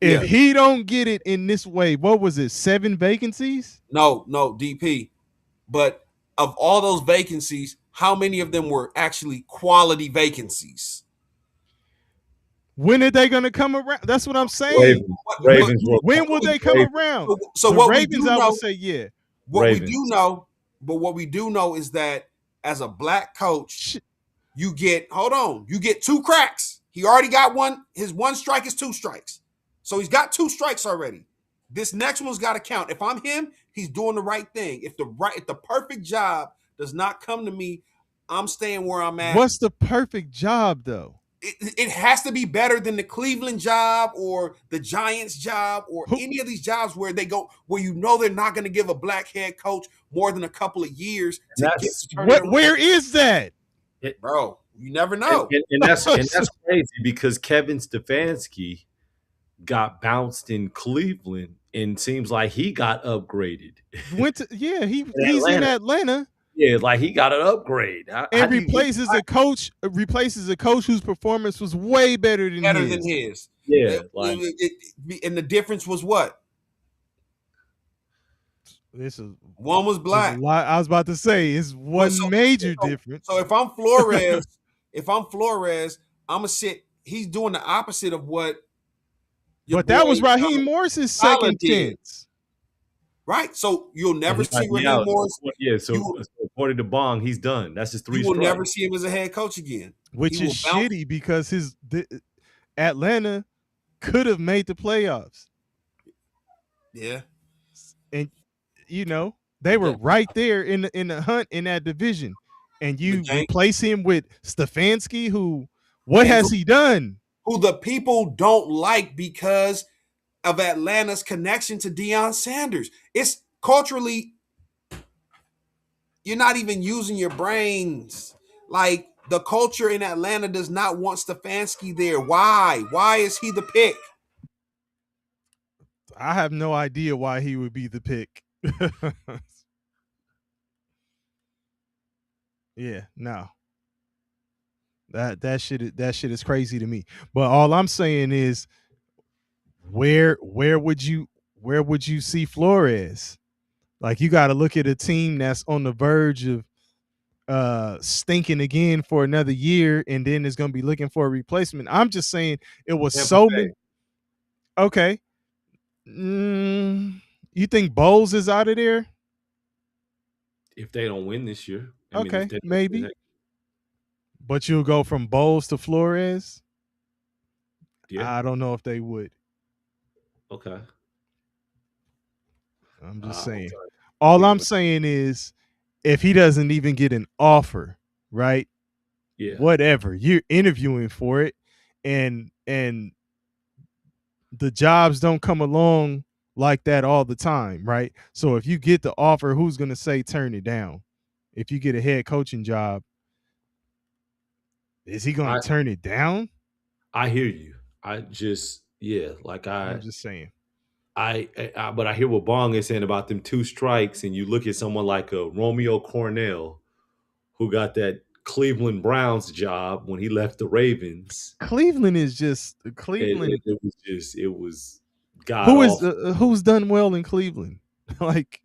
if Yeah. he don't get it in this way, what was it, 7 vacancies? No, DP. But of all those vacancies, how many of them were actually quality vacancies? When are they going to come around? That's what I'm saying. Ravens when will they come around? So the what Ravens, we do I know, would say, yeah. What we do know is that as a black coach, you get 2 cracks. He already got one. His 1 strike is 2 strikes. So he's got 2 strikes already. This next one's got to count. If I'm him, he's doing the right thing. If the perfect job does not come to me, I'm staying where I'm at. What's the perfect job, though? It has to be better than the Cleveland job or the Giants job or any of these jobs where they're not going to give a black head coach more than a couple of years to get to turn it around. Where is that? Bro, you never know. And that's crazy because Kevin Stefanski got bounced in Cleveland and seems like he got upgraded. He's in Atlanta. Yeah, like he got an upgrade. And replaces a coach whose performance was way better than his. Yeah. And the difference was what? One was black. I was about to say it's one major difference. So if I'm Flores, I'm gonna sit. He's doing the opposite of what. But that was Raheem Morris's second chance. Right, so you'll never see Raheem Morris. Yeah, so according to Bong, he's done. That's his 3 strikes. You will never see him as a head coach again, which is shitty because Atlanta could have made the playoffs. Yeah, and they were right there in the hunt in that division, and you replace him with Stefanski, who has he done? Who the people don't like because of Atlanta's connection to Deion Sanders. It's culturally, you're not even using your brains. Like, the culture in Atlanta does not want Stefanski there. Why? Why is he the pick? I have no idea why he would be the pick. Yeah, no. That shit is crazy to me. But all I'm saying is, where would you see Flores? Like, you got to look at a team that's on the verge of stinking again for another year, and then is going to be looking for a replacement. I'm just saying it was so many. Okay. You think Bowles is out of there? If they don't win this year. Okay, maybe. But you'll go from Bowles to Flores? Yeah. I don't know if they would. Okay. I'm just saying. All I'm saying is, if he doesn't even get an offer, right? Yeah. Whatever. You're interviewing for it, and the jobs don't come along like that all the time, right? So if you get the offer, who's going to say turn it down? If you get a head coaching job, is he going to turn it down? I hear you. I'm just saying. But I hear what Bong is saying about them 2 strikes, and you look at someone like a Romeo Cornell, who got that Cleveland Browns job when he left the Ravens. Cleveland is just It, Cleveland. it was god Who is awful. who's done well in Cleveland? Like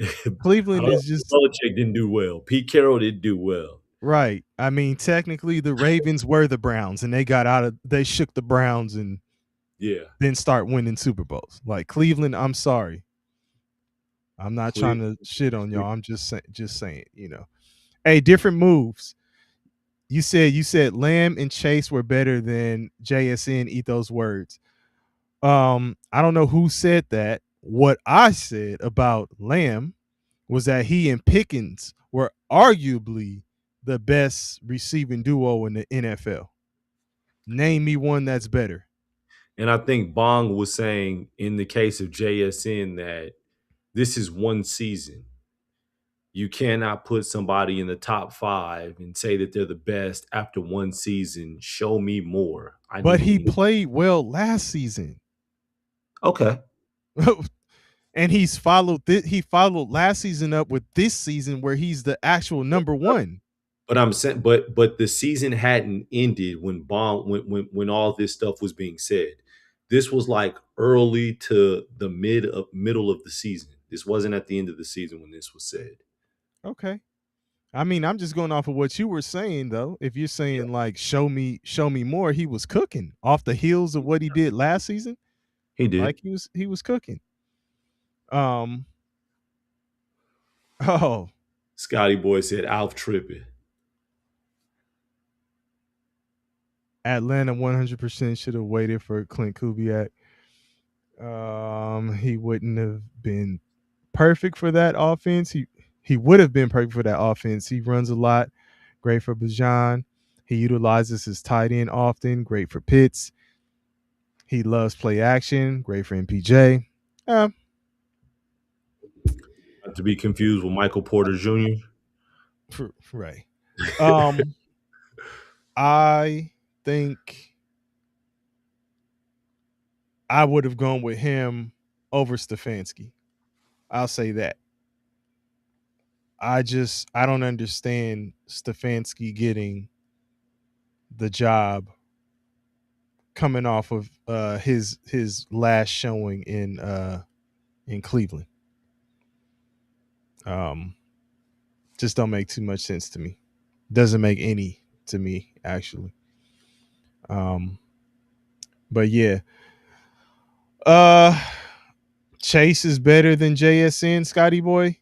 I Cleveland don't is know. just Belichick didn't do well. Pete Carroll didn't do well. right. I mean, technically the Ravens were the Browns and they shook the Browns and Yeah, then start winning Super Bowls. Like Cleveland, I'm sorry. I'm not trying to shit on y'all. I'm just saying, Hey, different moves. You said Lamb and Chase were better than JSN. Eat those words. I don't know who said that. What I said about Lamb was that he and Pickens were arguably the best receiving duo in the NFL. Name me one that's better. and I think Bong was saying in the case of JSN that this is one season. You cannot put somebody in the top 5 and say that they're the best after one season. Show me more. I But need he more. played well last season. Okay. And he followed last season up with this season where he's the actual number one. But I'm saying, but the season hadn't ended when Bong when all this stuff was being said. This was like early to the middle of the season. This wasn't at the end of the season when this was said. Okay. I mean, I'm just going off of what you were saying though. If you're saying like show me more, he was cooking off the heels of what he did last season. He did. Like he was cooking. Oh, Scotty Boy said Alf tripping. Atlanta 100% should have waited for Clint Kubiak. He wouldn't have been perfect for that offense. He would have been perfect for that offense. He runs a lot. Great for Bajan. He utilizes his tight end often. Great for Pitts. He loves play action. Great for MPJ. Not to be confused with Michael Porter Jr. Right. I think I would have gone with him over Stefanski. I'll say that. I don't understand Stefanski getting the job coming off of his last showing in Cleveland. Just don't make too much sense to me. Doesn't make any to me actually. But yeah. Chase is better than JSN, Scotty Boy.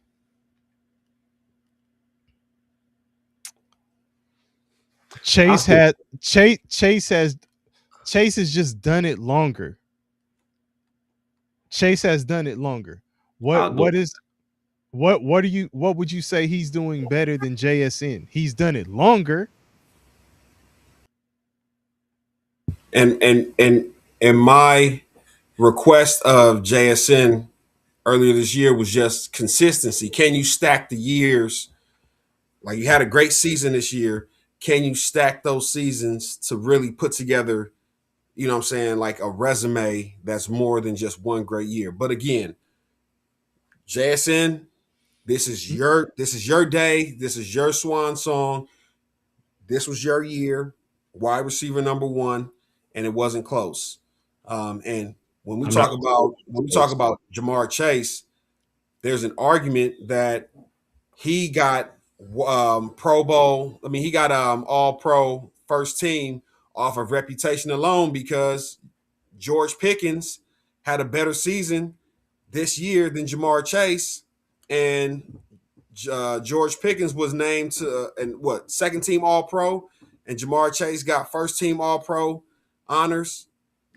Chase has just done it longer. Chase has done it longer. What would you say he's doing better than JSN? He's done it longer. And my request of JSN earlier this year was just consistency. Can you stack the years? Like you had a great season this year. Can you stack those seasons to really put together, you know what I'm saying, like a resume that's more than just one great year? But again, JSN, this is your day. This is your swan song. This was your year, wide receiver number 1, and it wasn't close. And when we I'm talk not about Jamar Chase, there's an argument that he got Pro Bowl. I mean, he got All Pro first team off of reputation alone because George Pickens had a better season this year than Jamar Chase, and George Pickens was named to and second team All Pro, and Jamar Chase got first team All Pro honors,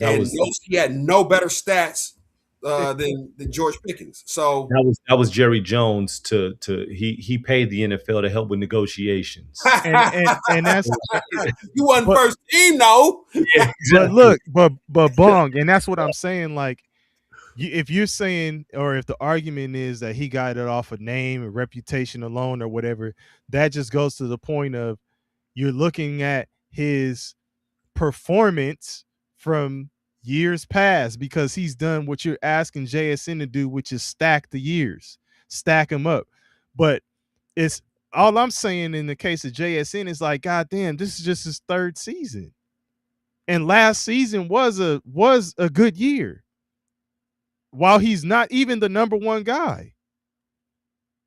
and he had no better stats than George Pickens. So that was Jerry Jones he paid the NFL to help with negotiations. and that's you wasn't first team, no. Yeah, exactly. But look, but Bong, and that's what I'm saying. Like, if you're saying, or if the argument is that he got it off of name and reputation alone or whatever, that just goes to the point of you're looking at his performance from years past because he's done what you're asking JSN to do, which is stack the years, stack them up. But it's all I'm saying in the case of JSN is like, God damn, this is just his third season. And last season was a good year. While he's not even the number one guy.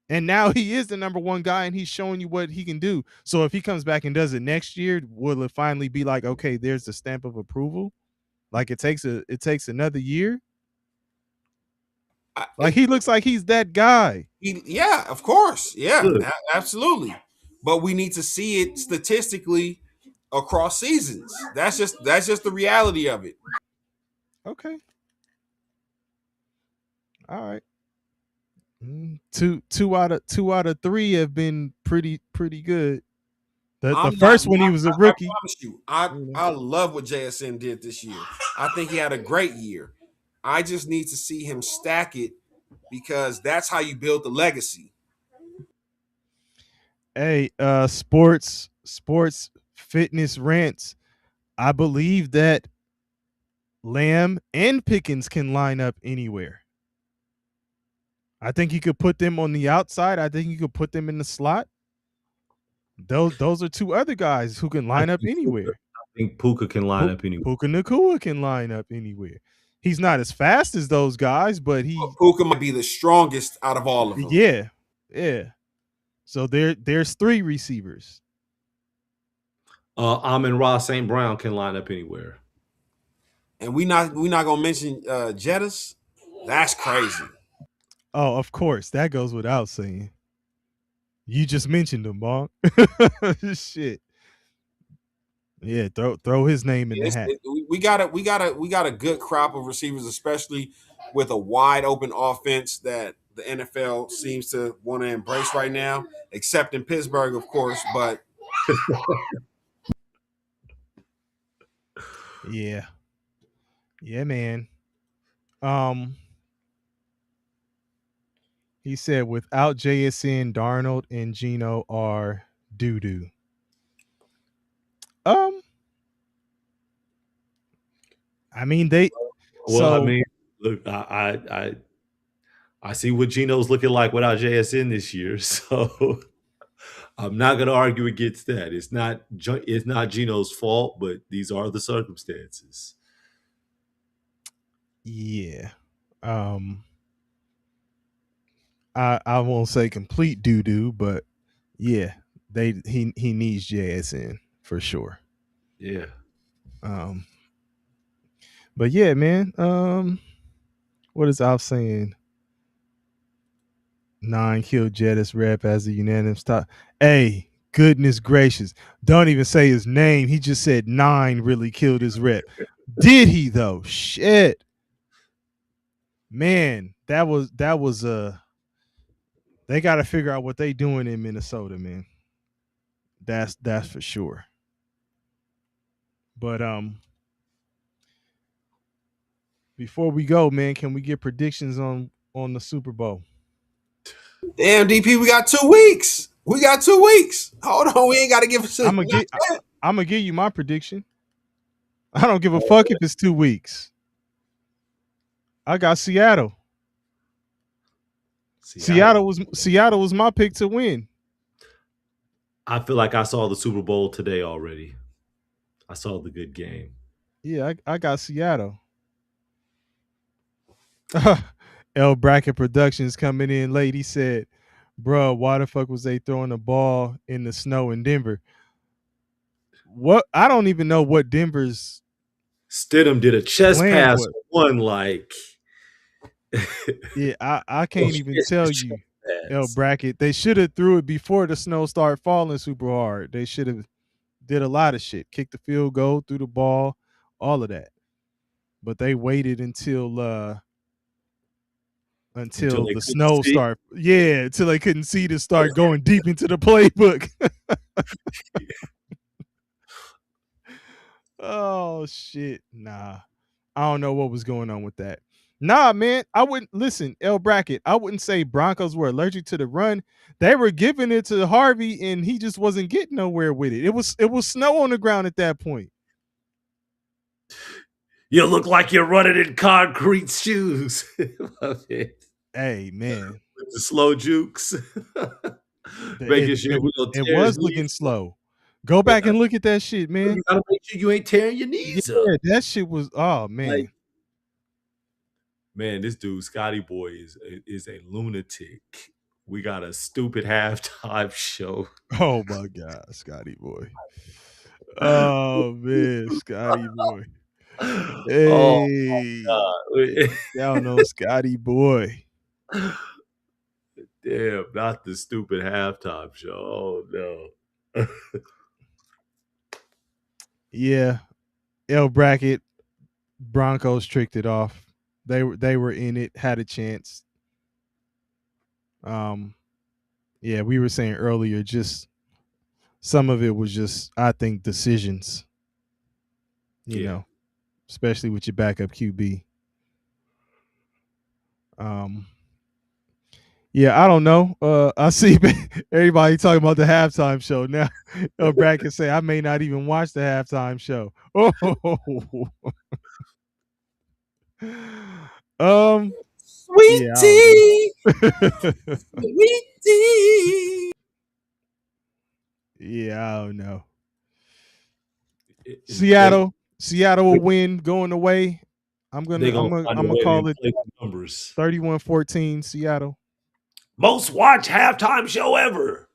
And now he is the number one guy and he's showing you what he can do. So if he comes back and does it next year, will it finally be like, okay, there's the stamp of approval? Like it takes another year? Like he looks like he's that guy. Yeah, of course. Yeah, Look. absolutely. But we need to see it statistically across seasons. That's just the reality of it. Okay. All right. Two out of three have been pretty good. The first one he was a rookie. I promise you, I love what JSN did this year. I think he had a great year. I just need to see him stack it because that's how you build the legacy. Hey, sports fitness rants. I believe that Lamb and Pickens can line up anywhere. I think you could put them on the outside. I think you could put them in the slot. Those are two other guys who can line up anywhere. I think Puka can line up anywhere. Puka Nacua can line up anywhere. He's not as fast as those guys, but Puka might be the strongest out of all of them. Yeah. So there's three receivers. Amon-Ra St. Brown can line up anywhere. And we not gonna mention Jettas. That's crazy. Oh, of course. That goes without saying. You just mentioned him, Bong. Shit. Yeah, throw his name in the hat. We got a good crop of receivers, especially with a wide open offense that the NFL seems to want to embrace right now, except in Pittsburgh, of course. But yeah, man. He said without JSN, Darnold and Geno are doo-doo. I mean look, I see what Geno's looking like without JSN this year, so I'm not going to argue against that. It's not Geno's fault, but these are the circumstances. Yeah. I won't say complete doo-doo, but yeah, he needs JSN for sure. Yeah. But yeah, man. What is Alf saying? 9 killed Jettis rep as a unanimous top. Hey, goodness gracious. Don't even say his name. He just said 9 really killed his rep. Did he though? Shit. Man, that was they got to figure out what they doing in Minnesota, man. That's for sure. But before we go, man, can we get predictions on the Super Bowl? Damn, DP, we got 2 weeks. Hold on, we ain't got to give us. I'm gonna give you my prediction. I don't give a fuck if it's 2 weeks. I got Seattle. Seattle was my pick to win. I feel like I saw the Super Bowl today already. I saw the good game. Yeah, I got Seattle. L Bracket Productions coming in late. He said, "Bruh, why the fuck was they throwing the ball in the snow in Denver?" What? I don't even know what Denver's. Stidham did a chest pass one like. Yeah, I can't even tell you. L Bracket. They should have threw it before the snow started falling super hard. They should have did a lot of shit. Kicked the field goal, threw the ball, all of that. But they waited until the snow started. Yeah, until they couldn't see to start going deep into the playbook. Oh shit. Nah. I don't know what was going on with that. Nah, man. I wouldn't listen, L Bracket. I wouldn't say Broncos were allergic to the run. They were giving it to Harvey and he just wasn't getting nowhere with it. It was snow on the ground at that point. You look like you're running in concrete shoes. Love it. Hey, man. With the slow jukes. Making sure we don't it tear his was looking knees up. slow. Go back and look at that shit, man. You gotta make sure you ain't tearing your Yeah, knees up. that shit was. Oh man, Like, man, this dude Scotty Boy is a lunatic. We got a stupid halftime show. oh my god, Scotty boy. Oh man, Scotty boy. Oh Hey, God. down on Scotty boy. Damn, not the stupid halftime show. Oh no. Yeah, L bracket Broncos tricked it off. They were in it, had a chance. Yeah, we were saying earlier, just some of it was just, I think, decisions. You know, especially with your backup QB. Yeah, I don't know. I see everybody talking about the halftime show now. Brad can say I may not even watch the halftime show. Oh, Sweet yeah, I tea, don't know. sweet tea. Yeah, I don't know. They Seattle will win going away. I'm gonna find a gonna way to call it inflate the numbers. 31-14 Seattle. Most watched halftime show ever.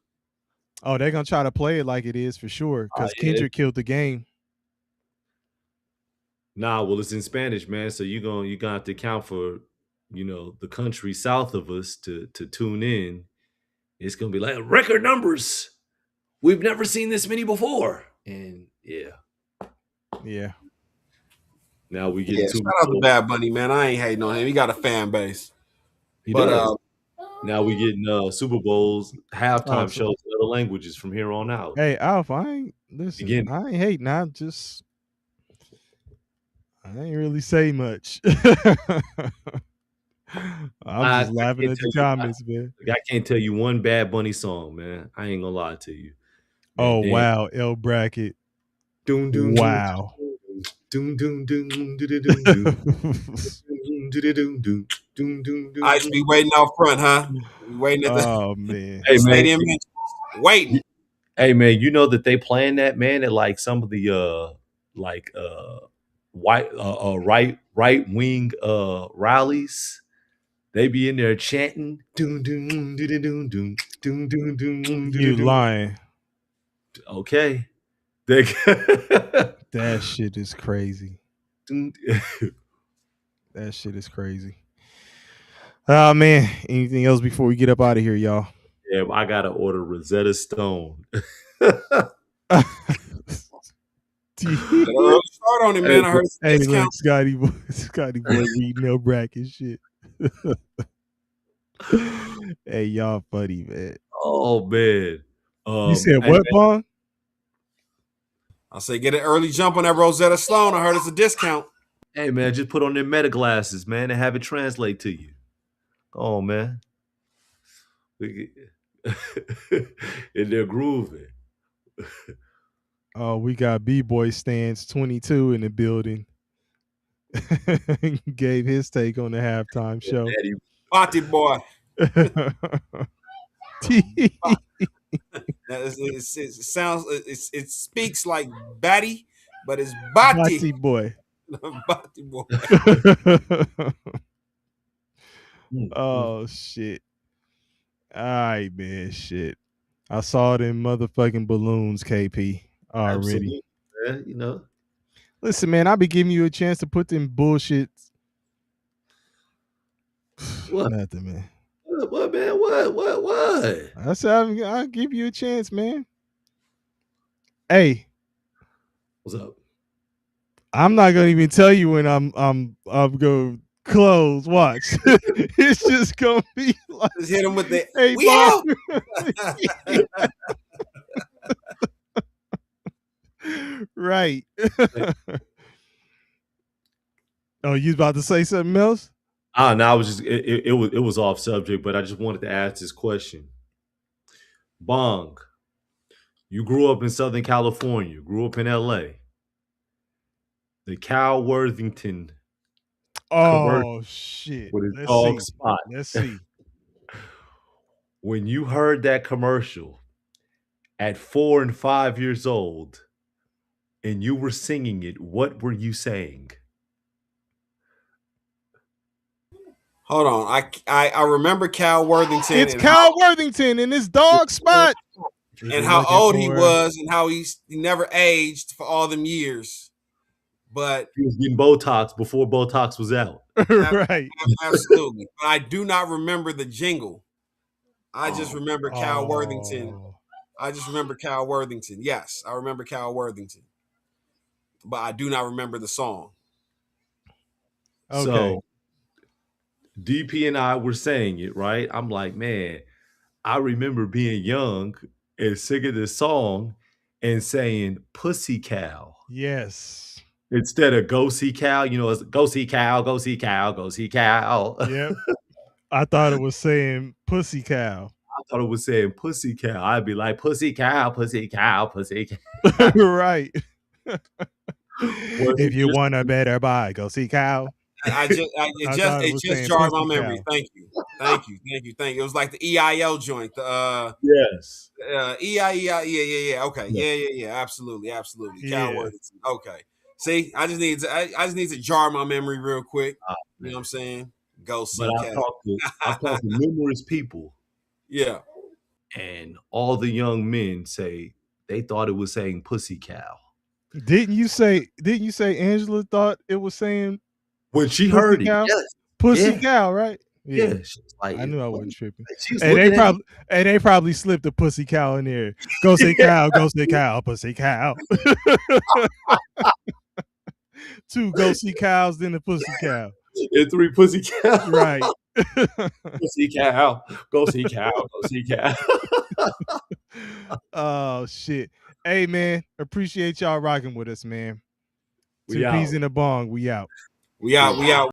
Oh, they're gonna try to play it like it is for sure because Yeah. Kendrick killed the game. Nah, well, it's in Spanish, man. So you're gonna have to account for, the country south of us to tune in. It's gonna be like record numbers. We've never seen this many before. And Yeah. Now we get Yeah, to shout out to Bad Bunny, man. I ain't hating on him. He got a fan base. he But does. Now we getting Super Bowls halftime Oh, so- shows in other languages from here on out. Hey, Alf, I ain't listen. Again. I ain't hating. I ain't really say much. I'm just laughing at the comments, man. I can't tell you one Bad Bunny song, man. I ain't gonna lie to you. Man, Oh damn. wow, L bracket. Doom, doom, Wow. doom, doom, doom, doom, doom, doom, doom. Ice be waiting out front, huh? We waiting at the Oh man. Hey man, stadium. Waiting. hey man, you know that they playing that, man, at like some of the white right wing rallies. They be in there chanting doom doom doom doom doom doom doom doom doom. You lying. Okay. That shit is crazy. That shit is crazy. Oh man. Anything else before we get up out of here, y'all? Yeah, I gotta order Rosetta Stone. Start on it, man. I heard it's Hey, discount. look, Scotty boy reading no bracket shit. Hey, y'all funny, man. Oh man. You said hey, what, man. Bong? I say get an early jump on that Rosetta Stone. I heard it's a discount. Hey man, just put on their meta glasses, man, and have it translate to you. Oh man. And they're grooving. Oh, we got B-Boy Stance 22 in the building. Gave his take on the halftime show. Bati boy. It sounds. It speaks like Batty, but it's Bati. Bati boy. Bati boy. Oh shit. All right, man. Shit. I saw them motherfucking balloons, KP, already. Absolutely, man, Listen, man, I'll be giving you a chance to put them bullshit. What? Nothing, man. What, man? What? I said I'll give you a chance, man. Hey. What's up? I'm not gonna even tell you when I'm gonna close. Watch. It's just gonna be like, just hit him with the hey, we out. Right. Oh, you about to say something else? No, I was just it was off subject, but I just wanted to ask this question. Bong, you grew up in Southern California, grew up in LA. The Cal Worthington. Oh shit. With his dog Spot. Let's see. when you heard that commercial at 4 and 5 years old and you were singing it, what were you saying? Hold on. I remember Cal Worthington It's and Cal Worthington in his dog spot. how Looking old he for- was and how he never aged for all them years. But He was getting Botox before Botox was out. Right. absolutely. But I do not remember the jingle. I just remember Cal Worthington. Oh. I just remember Cal Worthington. Yes, I remember Cal Worthington. But I do not remember the song. Okay. So DP and I were saying it, right? I'm like, man, I remember being young and singing this song and saying pussy cow Yes. instead of go see cow. You know, it's go see cow, go see cow, go see cow. Yep. I thought it was saying pussy cow. I thought it was saying pussy cow. I'd be like, pussy cow, pussy cow, pussy cow. Right. Was If it you just- want a better buy, go see cow. It just jarred my memory. cow. Thank you. It was like the EIL joint. The Yes. yeah. Okay, yeah. Absolutely. Cal Yeah. Worthington. Okay. See, I just need to jar my memory real quick. You know what I'm saying? Go see But Cal. I've talked to numerous people, Yeah. and all the young men say they thought it was saying pussy cow. Didn't you say Angela thought it was saying When she pussy heard it, cow? yes. Pussy Yeah. cow, right? Yeah. She was like, I knew I wasn't tripping. She was And looking at me. they probably slipped a pussy cow in there. Go see cow, go see cow, pussy cow. Two go see cows, then the pussy cow. And 3 pussy cow. Right. Pussy cow. Go see cow. Go see cow. Oh shit. Hey man, appreciate y'all rocking with us, man. We 2 out. peas in a bong. We out. We out.